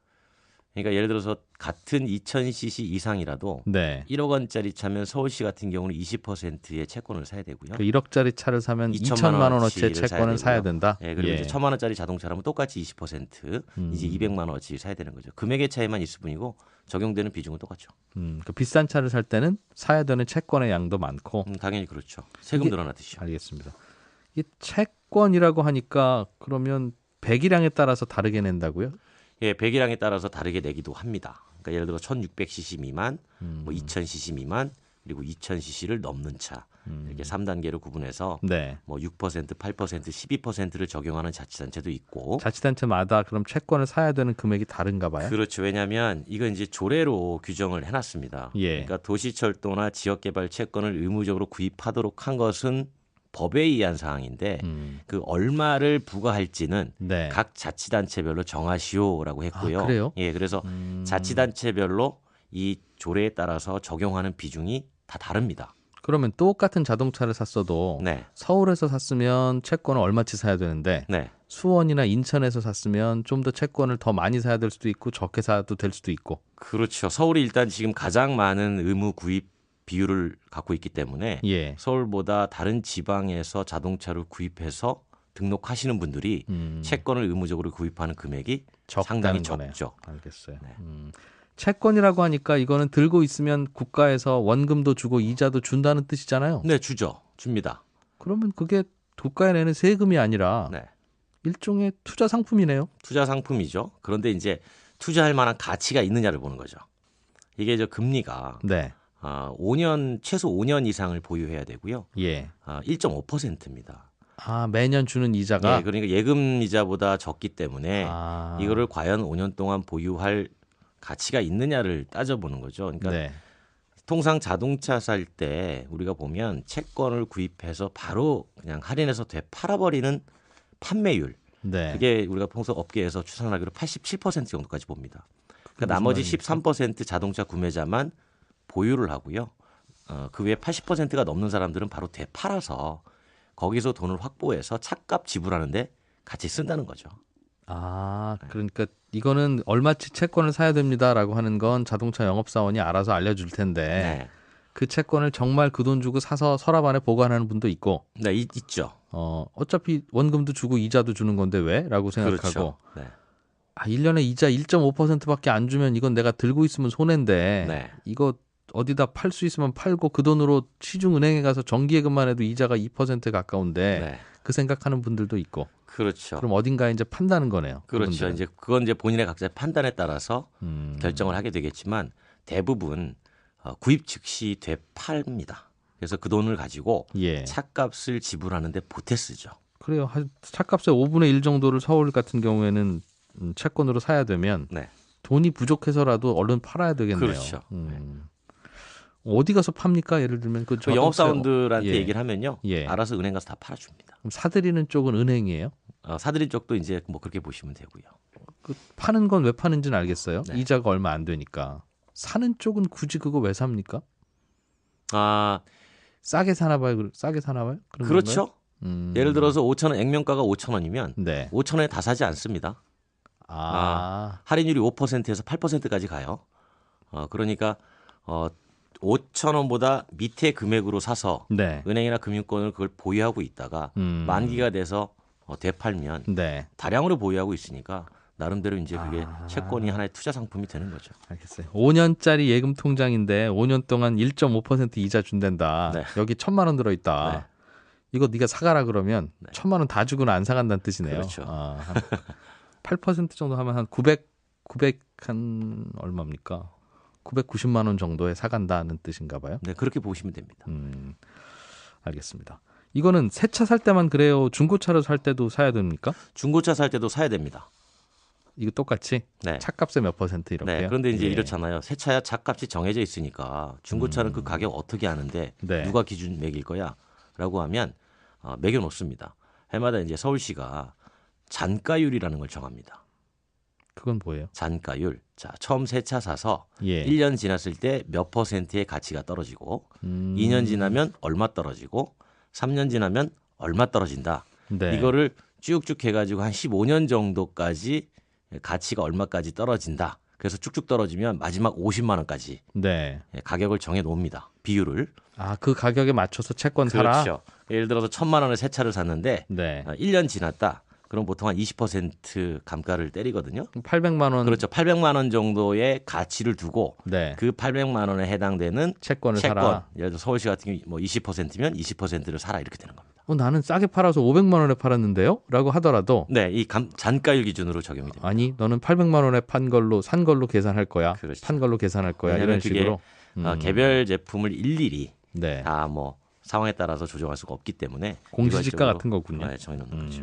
그러니까 예를 들어서 같은 2000cc 이상이라도 네. 1억 원짜리 차면 서울시 같은 경우는 20%의 채권을 사야 되고요. 그 1억짜리 차를 사면 2천만 2천만 원어치의 원어치를 채권을 사야 사야 된다. 예, 그리고 이제 1,000만 원짜리 자동차라면 똑같이 20% 이제 200만 원어치 사야 되는 거죠. 금액의 차이만 있을 뿐이고 적용되는 비중은 똑같죠. 그 비싼 차를 살 때는 사야 되는 채권의 양도 많고. 당연히 그렇죠. 세금 이게- 늘어나듯이요. 알겠습니다. 이 채권이라고 하니까 그러면 배기량에 따라서 다르게 낸다고요? 예, 배기량에 따라서 다르게 내기도 합니다. 그러니까 예를 들어 1600cc 미만, 뭐 2000cc 미만, 그리고 2000cc를 넘는 차 이렇게 3단계로 구분해서 네. 뭐 6%, 8%, 12%를 적용하는 자치단체도 있고. 자치단체마다 그럼 채권을 사야 되는 금액이 다른가 봐요? 그렇죠. 왜냐하면 이건 이제 조례로 규정을 해놨습니다. 예. 그러니까 도시철도나 지역개발 채권을 의무적으로 구입하도록 한 것은 법에 의한 사항인데 그 얼마를 부과할지는 네. 각 자치단체별로 정하시오라고 했고요. 아, 그래요? 예, 그래서 자치단체별로 이 조례에 따라서 적용하는 비중이 다 다릅니다. 그러면 똑같은 자동차를 샀어도 네, 서울에서 샀으면 채권을 얼마치 사야 되는데 네, 수원이나 인천에서 샀으면 좀 더 채권을 더 많이 사야 될 수도 있고 적게 사도 될 수도 있고. 그렇죠. 서울이 일단 지금 가장 많은 의무 구입 비율을 갖고 있기 때문에 예. 서울보다 다른 지방에서 자동차를 구입해서 등록하시는 분들이 채권을 의무적으로 구입하는 금액이 상당히 적다는 거네요. 적죠. 알겠어요. 네. 채권이라고 하니까 이거는 들고 있으면 국가에서 원금도 주고 이자도 준다는 뜻이잖아요. 네, 줍니다. 그러면 그게 국가에 내는 세금이 아니라 네, 일종의 투자 상품이네요. 투자 상품이죠. 그런데 이제 투자할 만한 가치가 있느냐를 보는 거죠. 이게 저 금리가 네. 5년 최소 5년 이상을 보유해야 되고요. 예. 1.5%입니다. 아, 매년 주는 이자가 예, 그러니까 예금 이자보다 적기 때문에 이거를 과연 5년 동안 보유할 가치가 있느냐를 따져보는 거죠. 그러니까 네. 통상 자동차 살 때 우리가 보면 채권을 구입해서 바로 그냥 할인해서 되팔아버리는 판매율. 네. 그게 우리가 평소 업계에서 추산하기로 87% 정도까지 봅니다. 그러니까 나머지 13% 자동차 구매자만 보유를 하고요. 그 외에 80%가 넘는 사람들은 바로 되팔아서 거기서 돈을 확보해서 차값 지불하는데 같이 쓴다는 거죠. 아, 그러니까 이거는 얼마치 채권을 사야 됩니다라고 하는 건 자동차 영업사원이 알아서 알려줄 텐데 네, 그 채권을 정말 그 돈 주고 사서 서랍 안에 보관하는 분도 있고 네 있죠. 어차피 원금도 주고 이자도 주는 건데 왜? 라고 생각하고 그렇죠. 네. 1년에 이자 1.5%밖에 안 주면 이건 내가 들고 있으면 손해인데 네. 이거 어디다 팔 수 있으면 팔고 그 돈으로 시중은행에 가서 정기예금만 해도 이자가 2%에 가까운데 네. 그 생각하는 분들도 있고 그렇죠. 그럼 어딘가에 이제 판다는 거네요. 그렇죠. 그분들은. 이제 그건 이제 본인의 각자의 판단에 따라서 결정을 하게 되겠지만 대부분 구입 즉시 되팔입니다. 그래서 그 돈을 가지고 예. 차값을 지불하는데 보태 쓰죠. 그래요. 차값의 5분의 1 정도를 서울 같은 경우에는 채권으로 사야 되면 네. 돈이 부족해서라도 얼른 팔아야 되겠네요. 그렇죠. 어디 가서 팝니까? 예를 들면 그 그 영업사원들한테 예. 얘기를 하면요. 예. 알아서 은행 가서 다 팔아줍니다. 그럼 사들이는 쪽은 은행이에요? 사들인 쪽도 이제 뭐 그렇게 보시면 되고요. 그 파는 건 왜 파는지는 알겠어요. 네. 이자가 얼마 안 되니까. 사는 쪽은 굳이 그거 왜 삽니까? 싸게 사나 봐요. 싸게 사나 봐요? 그런 그렇죠. 예를 들어서 5,000원 액면가가 5,000원이면 네. 5,000원에 다 사지 않습니다. 할인율이 5%에서 8%까지 가요. 그러니까 5,000원보다 밑에 금액으로 사서 네. 은행이나 금융권을 그걸 보유하고 있다가 만기가 돼서 되팔면 네. 다량으로 보유하고 있으니까 나름대로 이제 그게 채권이 하나의 투자 상품이 되는 거죠. 알겠어요. 5년짜리 예금 통장인데 5년 동안 1.5% 이자 준댄다. 네. 여기 1,000만 원 들어있다. 네. 이거 네가 사가라 그러면 네. 1,000만 원 다 주고는 안 사간다는 뜻이네요. 그렇죠. 한 8% 정도 하면 한 900 한 얼마입니까? 990만 원 정도에 사간다는 뜻인가 봐요. 네, 그렇게 보시면 됩니다. 알겠습니다. 이거는 새 차 살 때만 그래요? 중고차로 살 때도 사야 됩니까? 중고차 살 때도 사야 됩니다. 이거 똑같이? 네. 차값의 몇 %? 이렇게요? 네, 그런데 이제 예. 이렇잖아요. 새 차야 차값이 정해져 있으니까 중고차는 그 가격 어떻게 아는데 네. 누가 기준 매길 거야? 라고 하면 매겨 놓습니다. 해마다 이제 서울시가 잔가율이라는 걸 정합니다. 그건 뭐예요? 잔가율. 자, 처음 새 차 사서 예. 1년 지났을 때 몇 %의 가치가 떨어지고 2년 지나면 얼마 떨어지고 3년 지나면 얼마 떨어진다. 네. 이거를 쭉쭉 해가지고 한 15년 정도까지 가치가 얼마까지 떨어진다. 그래서 쭉쭉 떨어지면 마지막 50만 원까지 네. 가격을 정해 놓습니다. 비율을. 그 가격에 맞춰서 채권 사라? 그렇죠. 예를 들어서 1,000만 원의 새 차를 샀는데 네. 1년 지났다. 그럼 보통 한 20% 감가를 때리거든요. 800만 원. 그렇죠. 800만 원 정도의 가치를 두고 네. 그 800만 원에 해당되는 채권을 채권. 사라. 예를 들어 서울시 같은 경우 뭐 20%면 20%를 사라 이렇게 되는 겁니다. 나는 싸게 팔아서 500만 원에 팔았는데요? 라고 하더라도 네, 이 잔가율 기준으로 적용이 됩니다. 아니 너는 800만 원에 산 걸로 계산할 거야. 그렇죠. 판 걸로 계산할 거야. 왜냐하면 이런 식으로. 개별 제품을 일일이 네. 다 뭐 상황에 따라서 조정할 수가 없기 때문에 공시지가 일괄적으로, 같은 거군요. 네, 정해놓는 거죠.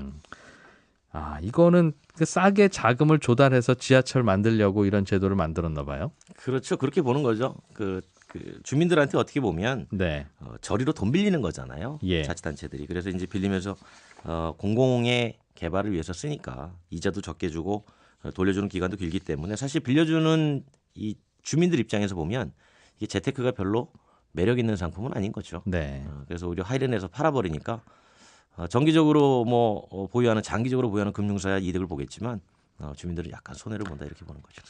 이거는 싸게 자금을 조달해서 지하철 만들려고 이런 제도를 만들었나 봐요. 그렇죠. 그렇게 보는 거죠. 그 주민들한테 어떻게 보면 네. 저리로 돈 빌리는 거잖아요. 예. 자치단체들이. 그래서 이제 빌리면서 공공의 개발을 위해서 쓰니까 이자도 적게 주고 돌려주는 기간도 길기 때문에 사실 빌려주는 이 주민들 입장에서 보면 이게 재테크가 별로 매력 있는 상품은 아닌 거죠. 네. 그래서 오히려 하이렌에서 팔아버리니까 정기적으로 보유하는 장기적으로 보유하는 금융사야 이득을 보겠지만 주민들은 약간 손해를 본다 이렇게 보는 거죠.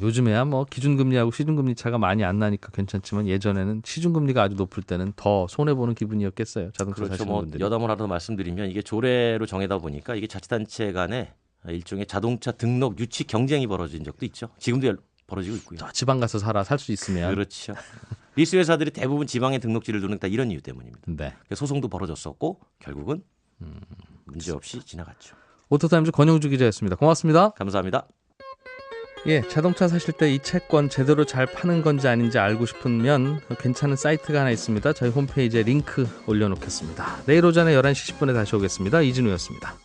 요즘에야 기준금리하고 시중금리 차가 많이 안 나니까 괜찮지만 예전에는 시중금리가 아주 높을 때는 더 손해 보는 기분이었겠어요. 자동차 그렇죠. 사시는 분들이. 여담을 하나 더 말씀드리면 이게 조례로 정해다 보니까 이게 자치단체 간에 일종의 자동차 등록 유치 경쟁이 벌어진 적도 있죠. 지금도 벌어지고 있고요. 지방 가서 살 수 있으면. 그렇죠. 리스 회사들이 대부분 지방에 등록지를 두는 다 이런 이유 때문입니다. 네. 소송도 벌어졌었고 결국은 문제 없이 지나갔죠. 오토타임즈 권영주 기자였습니다. 고맙습니다. 감사합니다. 자동차 사실 때 이 채권 제대로 잘 파는 건지 아닌지 알고 싶으면 괜찮은 사이트가 하나 있습니다. 저희 홈페이지에 링크 올려놓겠습니다. 내일 오전에 11시 10분에 다시 오겠습니다. 이진우였습니다.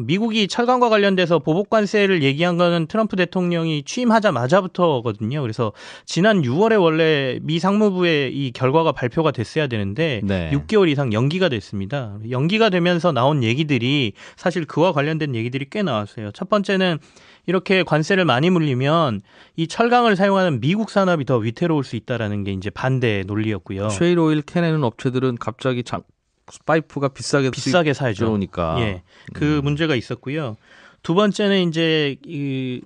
미국이 철강과 관련돼서 보복 관세를 얘기한 거는 트럼프 대통령이 취임하자마자부터거든요. 그래서 지난 6월에 원래 미 상무부의 이 결과가 발표가 됐어야 되는데 네. 6개월 이상 연기가 됐습니다. 연기가 되면서 나온 얘기들이 사실 그와 관련된 얘기들이 꽤 나왔어요. 첫 번째는 이렇게 관세를 많이 물리면 이 철강을 사용하는 미국 산업이 더 위태로울 수 있다라는 게 이제 반대 논리였고요. 쉐일 오일 캐내는 업체들은 갑자기 파이프가 비싸게 사야죠. 들어오니까. 예, 그 문제가 있었고요. 두 번째는 이제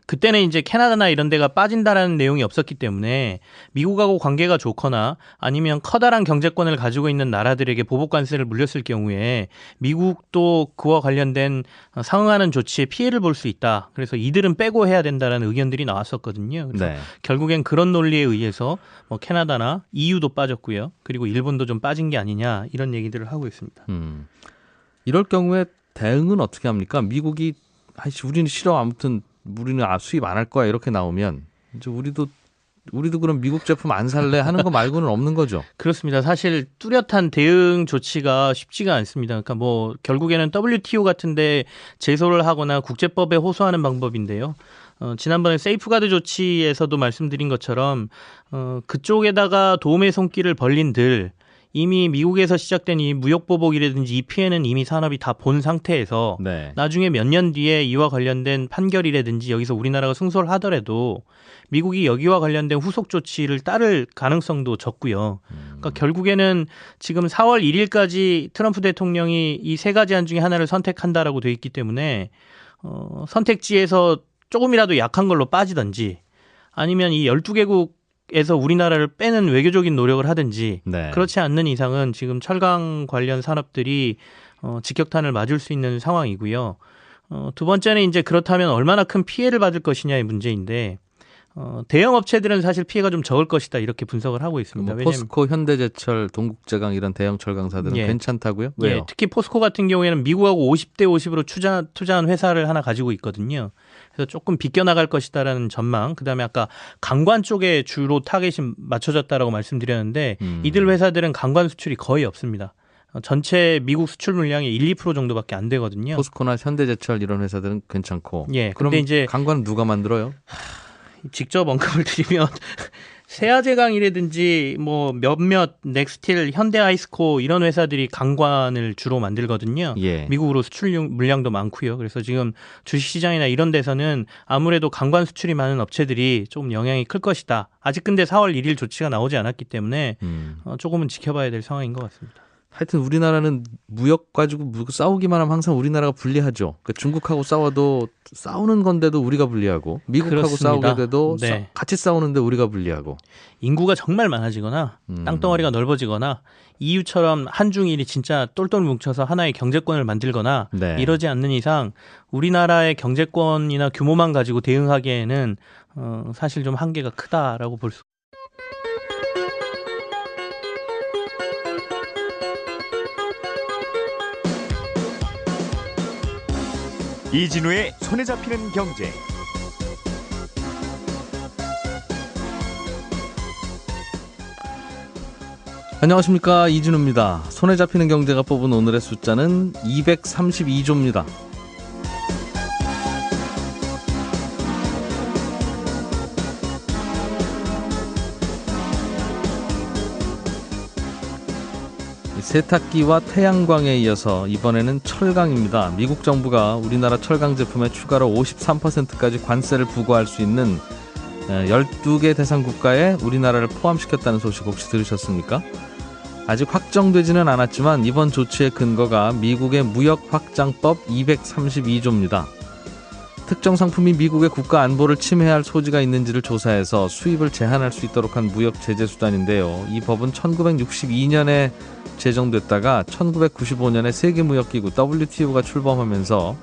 그때는 이제 캐나다나 이런 데가 빠진다라는 내용이 없었기 때문에 미국하고 관계가 좋거나 아니면 커다란 경제권을 가지고 있는 나라들에게 보복 관세를 물렸을 경우에 미국도 그와 관련된 상응하는 조치에 피해를 볼 수 있다. 그래서 이들은 빼고 해야 된다라는 의견들이 나왔었거든요. 그래서 네. 결국엔 그런 논리에 의해서 캐나다나 EU도 빠졌고요. 그리고 일본도 좀 빠진 게 아니냐 이런 얘기들을 하고 있습니다. 이럴 경우에 대응은 어떻게 합니까? 미국이 우리는 싫어. 아무튼 우리는 수입 안 할 거야. 이렇게 나오면 이제 우리도 우리도 그럼 미국 제품 안 살래 하는 거 말고는 없는 거죠. 그렇습니다. 사실 뚜렷한 대응 조치가 쉽지가 않습니다. 그러니까 뭐 결국에는 WTO 같은데 제소를 하거나 국제법에 호소하는 방법인데요. 지난번에 세이프가드 조치에서도 말씀드린 것처럼 그쪽에다가 도움의 손길을 벌린들 이미 미국에서 시작된 이 무역보복이라든지 이 피해는 이미 산업이 다 본 상태에서 네. 나중에 몇 년 뒤에 이와 관련된 판결이라든지 여기서 우리나라가 승소를 하더라도 미국이 여기와 관련된 후속 조치를 따를 가능성도 적고요. 그러니까 결국에는 지금 4월 1일까지 트럼프 대통령이 이 세 가지 안 중에 하나를 선택한다라고 돼 있기 때문에 선택지에서 조금이라도 약한 걸로 빠지든지 아니면 이 12개국에서 우리나라를 빼는 외교적인 노력을 하든지 네. 그렇지 않는 이상은 지금 철강 관련 산업들이 직격탄을 맞을 수 있는 상황이고요. 두 번째는 이제 그렇다면 얼마나 큰 피해를 받을 것이냐의 문제인데 대형 업체들은 사실 피해가 좀 적을 것이다 이렇게 분석을 하고 있습니다. 뭐 포스코, 현대제철, 동국제강 이런 대형 철강사들은 예. 괜찮다고요? 왜요? 예, 특히 포스코 같은 경우에는 미국하고 50대 50으로 투자한 회사를 하나 가지고 있거든요. 그래서 조금 비껴나갈 것이다라는 전망. 그다음에 아까 강관 쪽에 주로 타겟이 맞춰졌다라고 말씀드렸는데 이들 회사들은 강관 수출이 거의 없습니다. 전체 미국 수출 물량의 1, 2% 정도밖에 안 되거든요. 포스코나 현대제철 이런 회사들은 괜찮고. 예, 그럼 근데 이제 강관은 누가 만들어요? 직접 언급을 드리면 세아제강이라든지 뭐 몇몇 넥스틸, 현대아이스코 이런 회사들이 강관을 주로 만들거든요. 예. 미국으로 수출 물량도 많고요. 그래서 지금 주식시장이나 이런 데서는 아무래도 강관 수출이 많은 업체들이 조금 영향이 클 것이다. 아직 근데 4월 1일 조치가 나오지 않았기 때문에 조금은 지켜봐야 될 상황인 것 같습니다. 하여튼 우리나라는 무역 가지고 싸우기만 하면 항상 우리나라가 불리하죠. 그러니까 중국하고 싸워도 싸우는 건데도 우리가 불리하고 미국하고 그렇습니다. 싸우게 돼도 네. 같이 싸우는데 우리가 불리하고. 인구가 정말 많아지거나 땅덩어리가 넓어지거나 EU처럼 한중일이 진짜 똘똘 뭉쳐서 하나의 경제권을 만들거나 네. 이러지 않는 이상 우리나라의 경제권이나 규모만 가지고 대응하기에는 사실 좀 한계가 크다라고 볼 수. 이진우의 손에 잡히는 경제. 안녕하십니까, 이진우입니다. 손에 잡히는 경제가 뽑은 오늘의 숫자는 232조입니다. 세탁기와 태양광에 이어서 이번에는 철강입니다. 미국 정부가 우리나라 철강 제품에 추가로 53%까지 관세를 부과할 수 있는 12개 대상 국가에 우리나라를 포함시켰다는 소식 혹시 들으셨습니까? 아직 확정되지는 않았지만 이번 조치의 근거가 미국의 무역확장법 232조입니다. 특정 상품이 미국의 국가 안보를 침해할 소지가 있는지를 조사해서 수입을 제한할 수 있도록 한 무역 제재 수단인데요. 이 법은 1962년에 제정됐다가 1995년에 세계무역기구 WTO가 출범하면서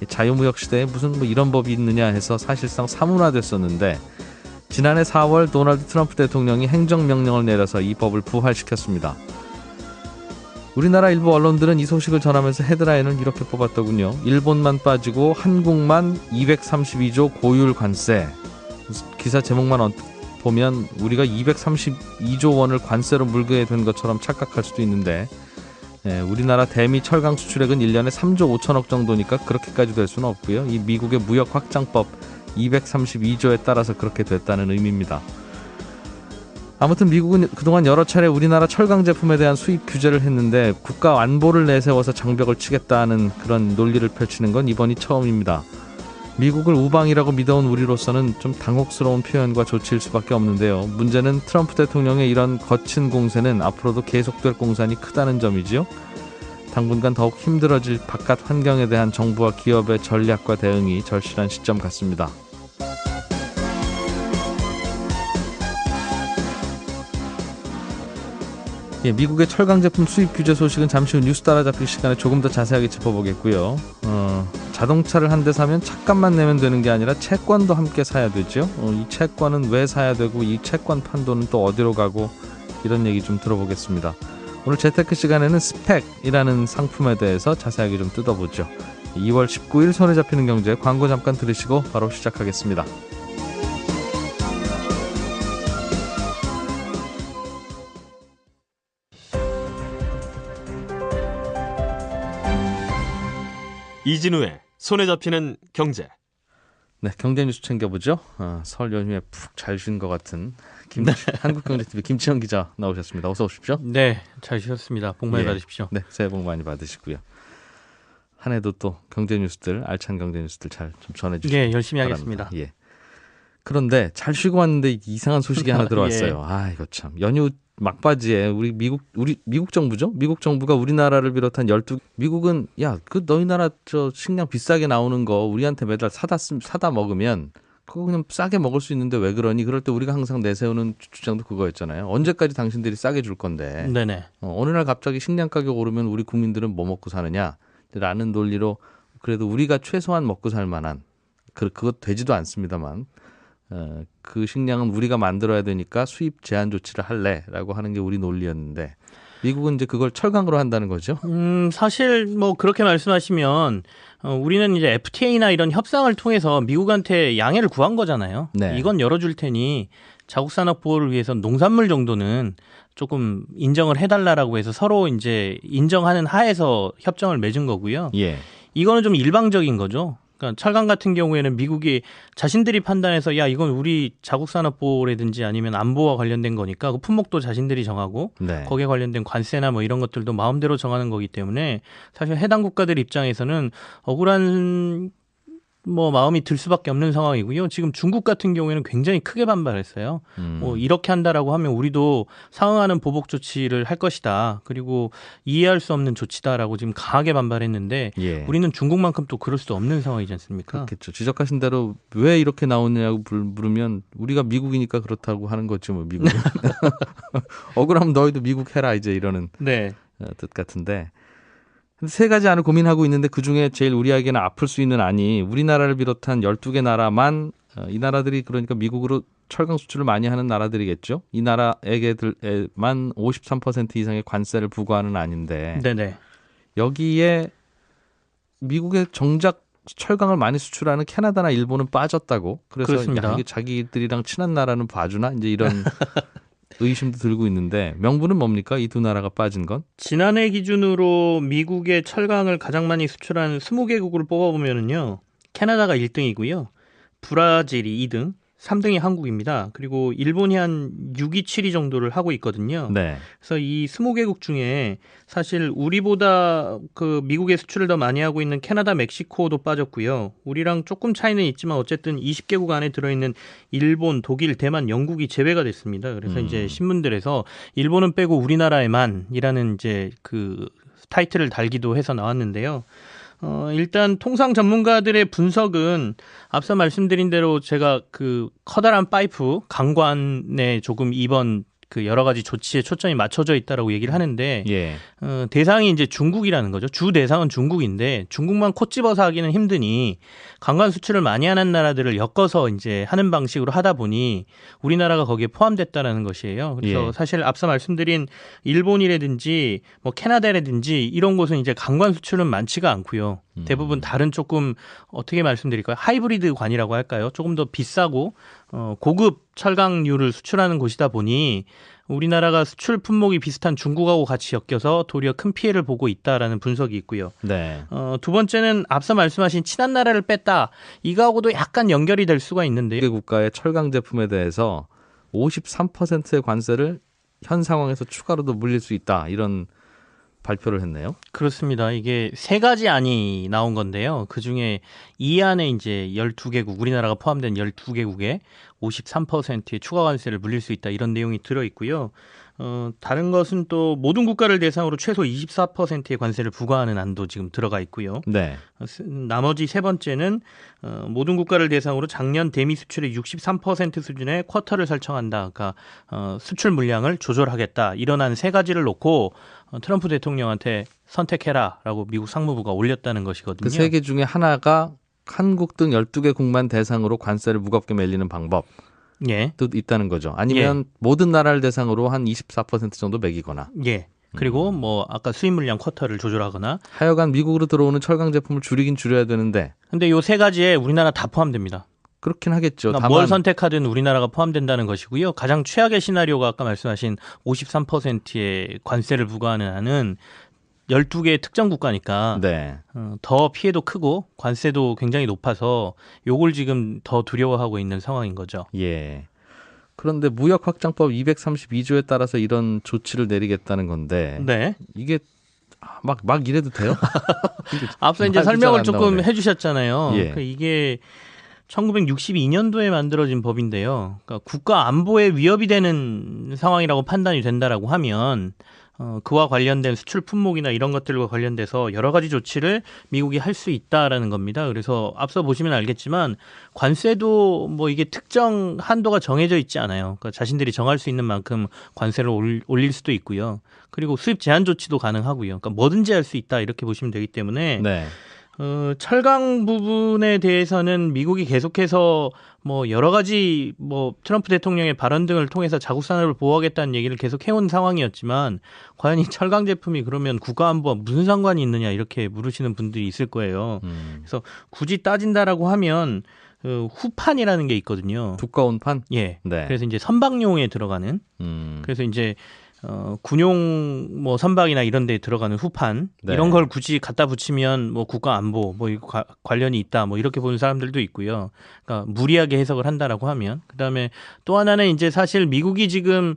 자유무역 시대에 무슨 이런 법이 있느냐 해서 사실상 사문화됐었는데 지난해 4월 도널드 트럼프 대통령이 행정명령을 내려서 이 법을 부활시켰습니다. 우리나라 일부 언론들은 이 소식을 전하면서 헤드라인을 이렇게 뽑았더군요. 일본만 빠지고 한국만 232조 고율 관세. 기사 제목만 보면 우리가 232조 원을 관세로 물게 된 것처럼 착각할 수도 있는데 우리나라 대미 철강 수출액은 1년에 3조 5천억 정도니까 그렇게까지 될 수는 없고요. 이 미국의 무역 확장법 232조에 따라서 그렇게 됐다는 의미입니다. 아무튼 미국은 그동안 여러 차례 우리나라 철강 제품에 대한 수입 규제를 했는데 국가 안보를 내세워서 장벽을 치겠다는 그런 논리를 펼치는 건 이번이 처음입니다. 미국을 우방이라고 믿어온 우리로서는 좀 당혹스러운 표현과 조치일 수밖에 없는데요. 문제는 트럼프 대통령의 이런 거친 공세는 앞으로도 계속될 공산이 크다는 점이지요. 당분간 더욱 힘들어질 바깥 환경에 대한 정부와 기업의 전략과 대응이 절실한 시점 같습니다. 미국의 철강 제품 수입 규제 소식은 잠시 후 뉴스 따라잡기 시간에 조금 더 자세하게 짚어보겠고요. 자동차를 한 대 사면 차값만 내면 되는 게 아니라 채권도 함께 사야 되죠. 이 채권은 왜 사야 되고 이 채권 판도는 또 어디로 가고 이런 얘기 좀 들어보겠습니다. 오늘 재테크 시간에는 스펙이라는 상품에 대해서 자세하게 좀 뜯어보죠. 2월 19일 손에 잡히는 경제 광고 잠깐 들으시고 바로 시작하겠습니다. 이진우의 손에 잡히는 경제. 네, 경제 뉴스 챙겨보죠. 설 연휴에 푹 잘 쉰 것 같은 한국경제TV 김치현 기자 나오셨습니다. 어서 오십시오. 네, 잘 쉬었습니다. 복 많이 받으십시오. 네, 새해 복 많이 받으시고요. 한 해도 또 경제 뉴스들, 알찬 경제 뉴스들 잘 좀 전해주시기 네, 열심히 바랍니다. 하겠습니다. 예. 그런데 잘 쉬고 왔는데 이상한 소식이 하나 들어왔어요. 아, 이거 참 연휴 막바지에 우리 미국 정부죠? 미국 정부가 우리나라를 비롯한 미국은 야, 그 너희 나라 저 식량 비싸게 나오는 거 우리한테 매달 사다 먹으면 그거 그냥 싸게 먹을 수 있는데 왜 그러니? 그럴 때 우리가 항상 내세우는 주장도 그거였잖아요. 언제까지 당신들이 싸게 줄 건데? 네네. 어느 날 갑자기 식량 가격 오르면 우리 국민들은 뭐 먹고 사느냐? 라는 논리로 그래도 우리가 최소한 먹고 살 만한 그것 되지도 않습니다만 그 식량은 우리가 만들어야 되니까 수입 제한 조치를 할래라고 하는 게 우리 논리였는데 미국은 이제 그걸 철강으로 한다는 거죠. 사실 뭐 그렇게 말씀하시면 우리는 이제 FTA나 이런 협상을 통해서 미국한테 양해를 구한 거잖아요. 네. 이건 열어줄 테니 자국 산업 보호를 위해서 농산물 정도는 조금 인정을 해달라라고 해서 서로 이제 인정하는 하에서 협정을 맺은 거고요. 예. 이거는 좀 일방적인 거죠. 그러니까 철강 같은 경우에는 미국이 자신들이 판단해서 야 이건 우리 자국 산업 보호라든지 아니면 안보와 관련된 거니까 그 품목도 자신들이 정하고 네. 거기에 관련된 관세나 뭐 이런 것들도 마음대로 정하는 거기 때문에 사실 해당 국가들 입장에서는 억울한 뭐 마음이 들 수밖에 없는 상황이고요. 지금 중국 같은 경우에는 굉장히 크게 반발했어요. 뭐 이렇게 한다라고 하면 우리도 상응하는 보복 조치를 할 것이다. 그리고 이해할 수 없는 조치다라고 지금 강하게 반발했는데 예. 우리는 중국만큼 또 그럴 수도 없는 상황이지 않습니까? 그렇겠죠. 지적하신 대로 왜 이렇게 나오냐고 물으면 우리가 미국이니까 그렇다고 하는 거죠. 뭐 미국은. 억울하면 너희도 미국 해라 이제 이러는 네. 뜻 같은데. 세 가지 안을 고민하고 있는데 그중에 제일 우리에게는 아플 수 있는 안이 우리나라를 비롯한 12개 나라만 이 나라들이 그러니까 미국으로 철강 수출을 많이 하는 나라들이겠죠. 이 나라에게만 53% 이상의 관세를 부과하는 안인데 네네. 여기에 미국의 정작 철강을 많이 수출하는 캐나다나 일본은 빠졌다고. 그래서 야, 이게 자기들이랑 친한 나라는 봐주나 이제 이런 의심도 들고 있는데 명분은 뭡니까? 이 두 나라가 빠진 건? 지난해 기준으로 미국의 철강을 가장 많이 수출한 20개국을 뽑아보면요. 캐나다가 1등이고요. 브라질이 2등, 3등이 한국입니다. 그리고 일본이 한 6, 2, 7위 정도를 하고 있거든요. 네. 그래서 이 20개국 중에 사실 우리보다 그 미국에 수출을 더 많이 하고 있는 캐나다, 멕시코도 빠졌고요. 우리랑 조금 차이는 있지만 어쨌든 20개국 안에 들어있는 일본, 독일, 대만, 영국이 제외가 됐습니다. 그래서 이제 신문들에서 일본은 빼고 우리나라에만이라는 이제 그 타이틀을 달기도 해서 나왔는데요. 일단 통상 전문가들의 분석은 앞서 말씀드린 대로 제가 그 커다란 파이프 강관에 조금 이번 그 여러 가지 조치에 초점이 맞춰져 있다라고 얘기를 하는데 예. 대상이 이제 중국이라는 거죠. 주 대상은 중국인데 중국만 코 집어서 하기는 힘드니 관광 수출을 많이 하는 나라들을 엮어서 이제 하는 방식으로 하다 보니 우리나라가 거기에 포함됐다라는 것이에요. 그래서 예. 사실 앞서 말씀드린 일본이라든지 뭐 캐나다라든지 이런 곳은 이제 관광 수출은 많지가 않고요. 대부분 다른 조금 어떻게 말씀드릴까요? 하이브리드 관이라고 할까요? 조금 더 비싸고 고급 철강류를 수출하는 곳이다 보니 우리나라가 수출 품목이 비슷한 중국하고 같이 엮여서 도리어 큰 피해를 보고 있다라는 분석이 있고요. 네. 두 번째는 앞서 말씀하신 친한 나라를 뺐다. 이거하고도 약간 연결이 될 수가 있는데요. 국가의 철강 제품에 대해서 53%의 관세를 현 상황에서 추가로도 물릴 수 있다. 이런 발표를 했네요. 그렇습니다. 이게 세 가지 안이 나온 건데요. 그중에 이 안에 이제 12개국, 우리나라가 포함된 12개국에 53%의 추가 관세를 물릴 수 있다. 이런 내용이 들어 있고요. 다른 것은 또 모든 국가를 대상으로 최소 24%의 관세를 부과하는 안도 지금 들어가 있고요. 네. 나머지 세 번째는 모든 국가를 대상으로 작년 대미 수출의 63% 수준의 쿼터를 설정한다. 그러니까 수출 물량을 조절하겠다. 이런 안 세 가지를 놓고 트럼프 대통령한테 선택해라라고 미국 상무부가 올렸다는 것이거든요. 그 세 개 중에 하나가 한국 등 12개국만 대상으로 관세를 무겁게 매리는 방법. 예. 또 있다는 거죠. 아니면 모든 나라를 대상으로 한 24% 정도 매기거나. 예. 그리고 뭐 아까 수입 물량 쿼터를 조절하거나. 하여간 미국으로 들어오는 철강 제품을 줄이긴 줄여야 되는데. 근데 요 세 가지에 우리나라 다 포함됩니다. 그렇긴 하겠죠. 그러니까 뭘 선택하든 우리나라가 포함된다는 것이고요. 가장 최악의 시나리오가 아까 말씀하신 53%의 관세를 부과하는 안은 12개의 특정 국가니까 네. 더 피해도 크고 관세도 굉장히 높아서 요걸 지금 더 두려워하고 있는 상황인 거죠. 예. 그런데 무역확장법 232조에 따라서 이런 조치를 내리겠다는 건데 네. 이게 막 이래도 돼요? 앞서 이제 말도 설명을 잘안 조금 나오네. 해주셨잖아요. 예. 그러니까 이게 1962년도에 만들어진 법인데요. 그러니까 국가 안보에 위협이 되는 상황이라고 판단이 된다라고 하면 그와 관련된 수출 품목이나 이런 것들과 관련돼서 여러 가지 조치를 미국이 할 수 있다라는 겁니다. 그래서 앞서 보시면 알겠지만 관세도 뭐 이게 특정 한도가 정해져 있지 않아요. 그러니까 자신들이 정할 수 있는 만큼 관세를 올릴 수도 있고요. 그리고 수입 제한 조치도 가능하고요. 그러니까 뭐든지 할 수 있다 이렇게 보시면 되기 때문에 네. 철강 부분에 대해서는 미국이 계속해서 뭐 여러 가지 뭐 트럼프 대통령의 발언 등을 통해서 자국 산업을 보호하겠다는 얘기를 계속 해온 상황이었지만 과연 이 철강 제품이 그러면 국가 안보와 무슨 상관이 있느냐 이렇게 물으시는 분들이 있을 거예요. 그래서 굳이 따진다라고 하면 후판이라는 게 있거든요. 두꺼운 판? 예. 네. 그래서 이제 선박용에 들어가는 그래서 이제 군용 뭐 선박이나 이런 데에 들어가는 후판 네. 이런 걸 굳이 갖다 붙이면 뭐 국가 안보 뭐 이거 관련이 있다 뭐 이렇게 보는 사람들도 있고요. 그러니까 무리하게 해석을 한다라고 하면 그다음에 또 하나는 이제 사실 미국이 지금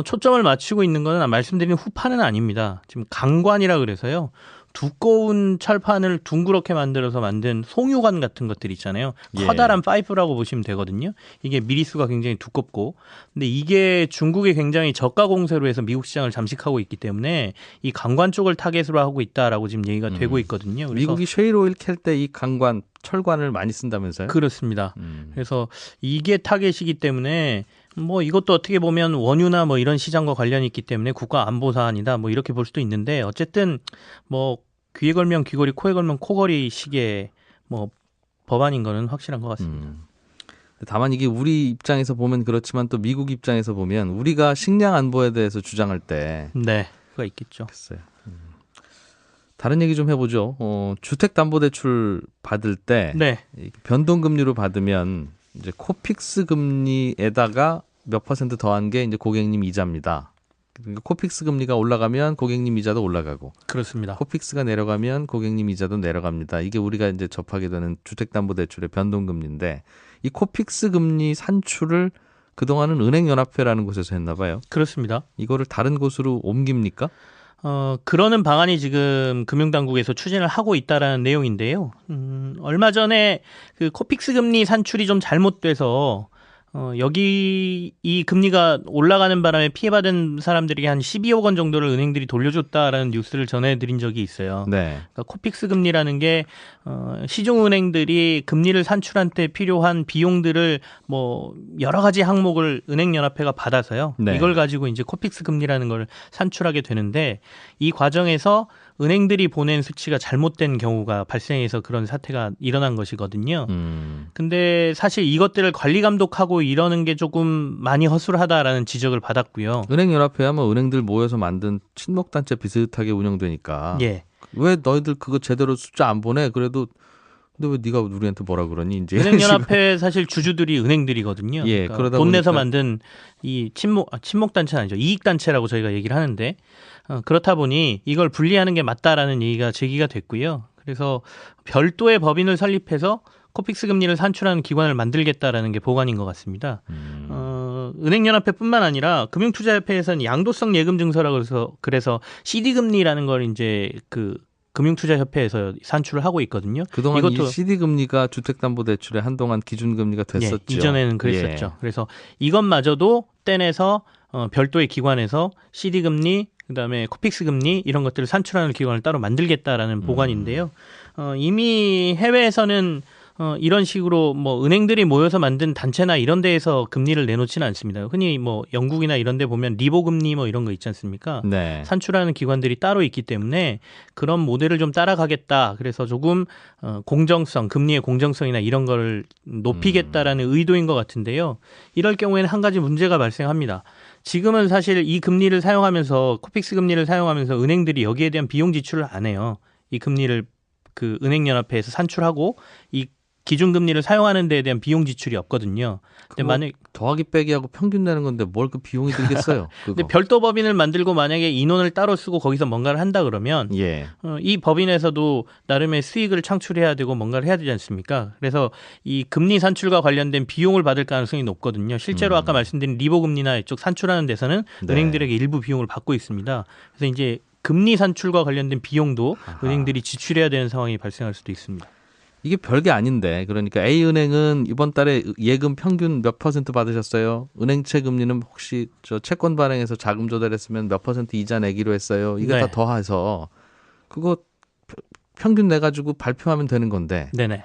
초점을 맞추고 있는 거는 말씀드린 후판은 아닙니다. 지금 강관이라 그래서요. 두꺼운 철판을 둥그렇게 만들어서 만든 송유관 같은 것들 있잖아요. 예. 커다란 파이프라고 보시면 되거든요. 이게 미리수가 굉장히 두껍고 근데 이게 중국이 굉장히 저가 공세로 해서 미국 시장을 잠식하고 있기 때문에 이 강관 쪽을 타겟으로 하고 있다라고 지금 얘기가 되고 있거든요. 그래서 미국이 셰일 오일 캘 때 이 강관, 철관을 많이 쓴다면서요? 그렇습니다. 그래서 이게 타겟이기 때문에 뭐 이것도 어떻게 보면 원유나 뭐 이런 시장과 관련이 있기 때문에 국가 안보 사안이다 뭐 이렇게 볼 수도 있는데 어쨌든 뭐 귀에 걸면 귀걸이, 코에 걸면 코걸이 식의 뭐 법안인 거는 확실한 것 같습니다. 다만 이게 우리 입장에서 보면 그렇지만 또 미국 입장에서 보면 우리가 식량 안보에 대해서 주장할 때 네, 그가 있겠죠. 글쎄요. 다른 얘기 좀 해보죠. 주택담보대출 받을 때 네, 변동금리로 받으면 이제 코픽스 금리에다가 몇 퍼센트 더한 게 이제 고객님 이자입니다. 그러니까 코픽스 금리가 올라가면 고객님 이자도 올라가고 그렇습니다. 코픽스가 내려가면 고객님 이자도 내려갑니다. 이게 우리가 이제 접하게 되는 주택담보대출의 변동금리인데 이 코픽스 금리 산출을 그동안은 은행연합회라는 곳에서 했나 봐요. 그렇습니다. 이거를 다른 곳으로 옮깁니까? 그러는 방안이 지금 금융당국에서 추진을 하고 있다라는 내용인데요. 얼마 전에 그 코픽스 금리 산출이 좀 잘못돼서 여기 이 금리가 올라가는 바람에 피해받은 사람들에게 한 12억 원 정도를 은행들이 돌려줬다라는 뉴스를 전해드린 적이 있어요. 네. 그러니까 코픽스 금리라는 게 시중은행들이 금리를 산출한 때 필요한 비용들을 뭐 여러 가지 항목을 은행연합회가 받아서요. 네. 이걸 가지고 이제 코픽스 금리라는 걸 산출하게 되는데 이 과정에서 은행들이 보낸 수치가 잘못된 경우가 발생해서 그런 사태가 일어난 것이거든요. 근데 사실 이것들을 관리 감독하고 이러는 게 조금 많이 허술하다라는 지적을 받았고요. 은행연합회야 뭐 은행들 모여서 만든 친목단체 비슷하게 운영되니까 예. 왜 너희들 그거 제대로 숫자 안 보내? 그래도 근데 왜 네가 우리한테 뭐라 그러니? 이제 은행연합회 사실 주주들이 은행들이거든요. 예, 그러니까 그러다 돈 내서 보니까 만든 이 친목단체는 아니죠. 이익단체라고 저희가 얘기를 하는데 그렇다 보니 이걸 분리하는 게 맞다라는 얘기가 제기가 됐고요. 그래서 별도의 법인을 설립해서 코픽스 금리를 산출하는 기관을 만들겠다라는 게 보관인 것 같습니다. 은행연합회뿐만 아니라 금융투자협회에서는 양도성 예금 증서라고 그래서 CD 금리라는 걸 이제 그 금융투자협회에서 산출을 하고 있거든요. 그동안 이것도 이 CD 금리가 주택담보대출의 한동안 기준금리가 됐었죠. 예, 이전에는 그랬었죠. 그래서 이것마저도 떼내서 별도의 기관에서 CD 금리, 그다음에 코픽스 금리 이런 것들을 산출하는 기관을 따로 만들겠다라는 보관인데요. 이미 해외에서는 이런 식으로 뭐 은행들이 모여서 만든 단체나 이런 데에서 금리를 내놓지는 않습니다. 흔히 뭐 영국이나 이런 데 보면 리보 금리 뭐 이런 거 있지 않습니까? 네. 산출하는 기관들이 따로 있기 때문에 그런 모델을 좀 따라가겠다. 그래서 조금 공정성, 금리의 공정성이나 이런 거를 높이겠다라는 의도인 것 같은데요. 이럴 경우에는 한 가지 문제가 발생합니다. 지금은 사실 이 금리를 사용하면서 코픽스 금리를 사용하면서 은행들이 여기에 대한 비용 지출을 안 해요. 이 금리를 그 은행연합회에서 산출하고 이 기준금리를 사용하는 데에 대한 비용 지출이 없거든요. 근데 만약 더하기 빼기하고 평균 내는 건데 뭘 그 비용이 들겠어요. 근데 별도 법인을 만들고 만약에 인원을 따로 쓰고 거기서 뭔가를 한다 그러면 예. 이 법인에서도 나름의 수익을 창출해야 되고 뭔가를 해야 되지 않습니까? 그래서 이 금리 산출과 관련된 비용을 받을 가능성이 높거든요. 실제로 아까 말씀드린 리보금리나 이쪽 산출하는 데서는 네. 은행들에게 일부 비용을 받고 있습니다. 그래서 이제 금리 산출과 관련된 비용도 은행들이 지출해야 되는 상황이 발생할 수도 있습니다. 이게 별게 아닌데 그러니까 A은행은 이번 달에 예금 평균 몇 % 받으셨어요? 은행채 금리는 혹시 저 채권 발행해서 자금 조달했으면 몇 % 이자 내기로 했어요? 이거 네. 다 더해서 그거 평균 내가지고 발표하면 되는 건데 네네.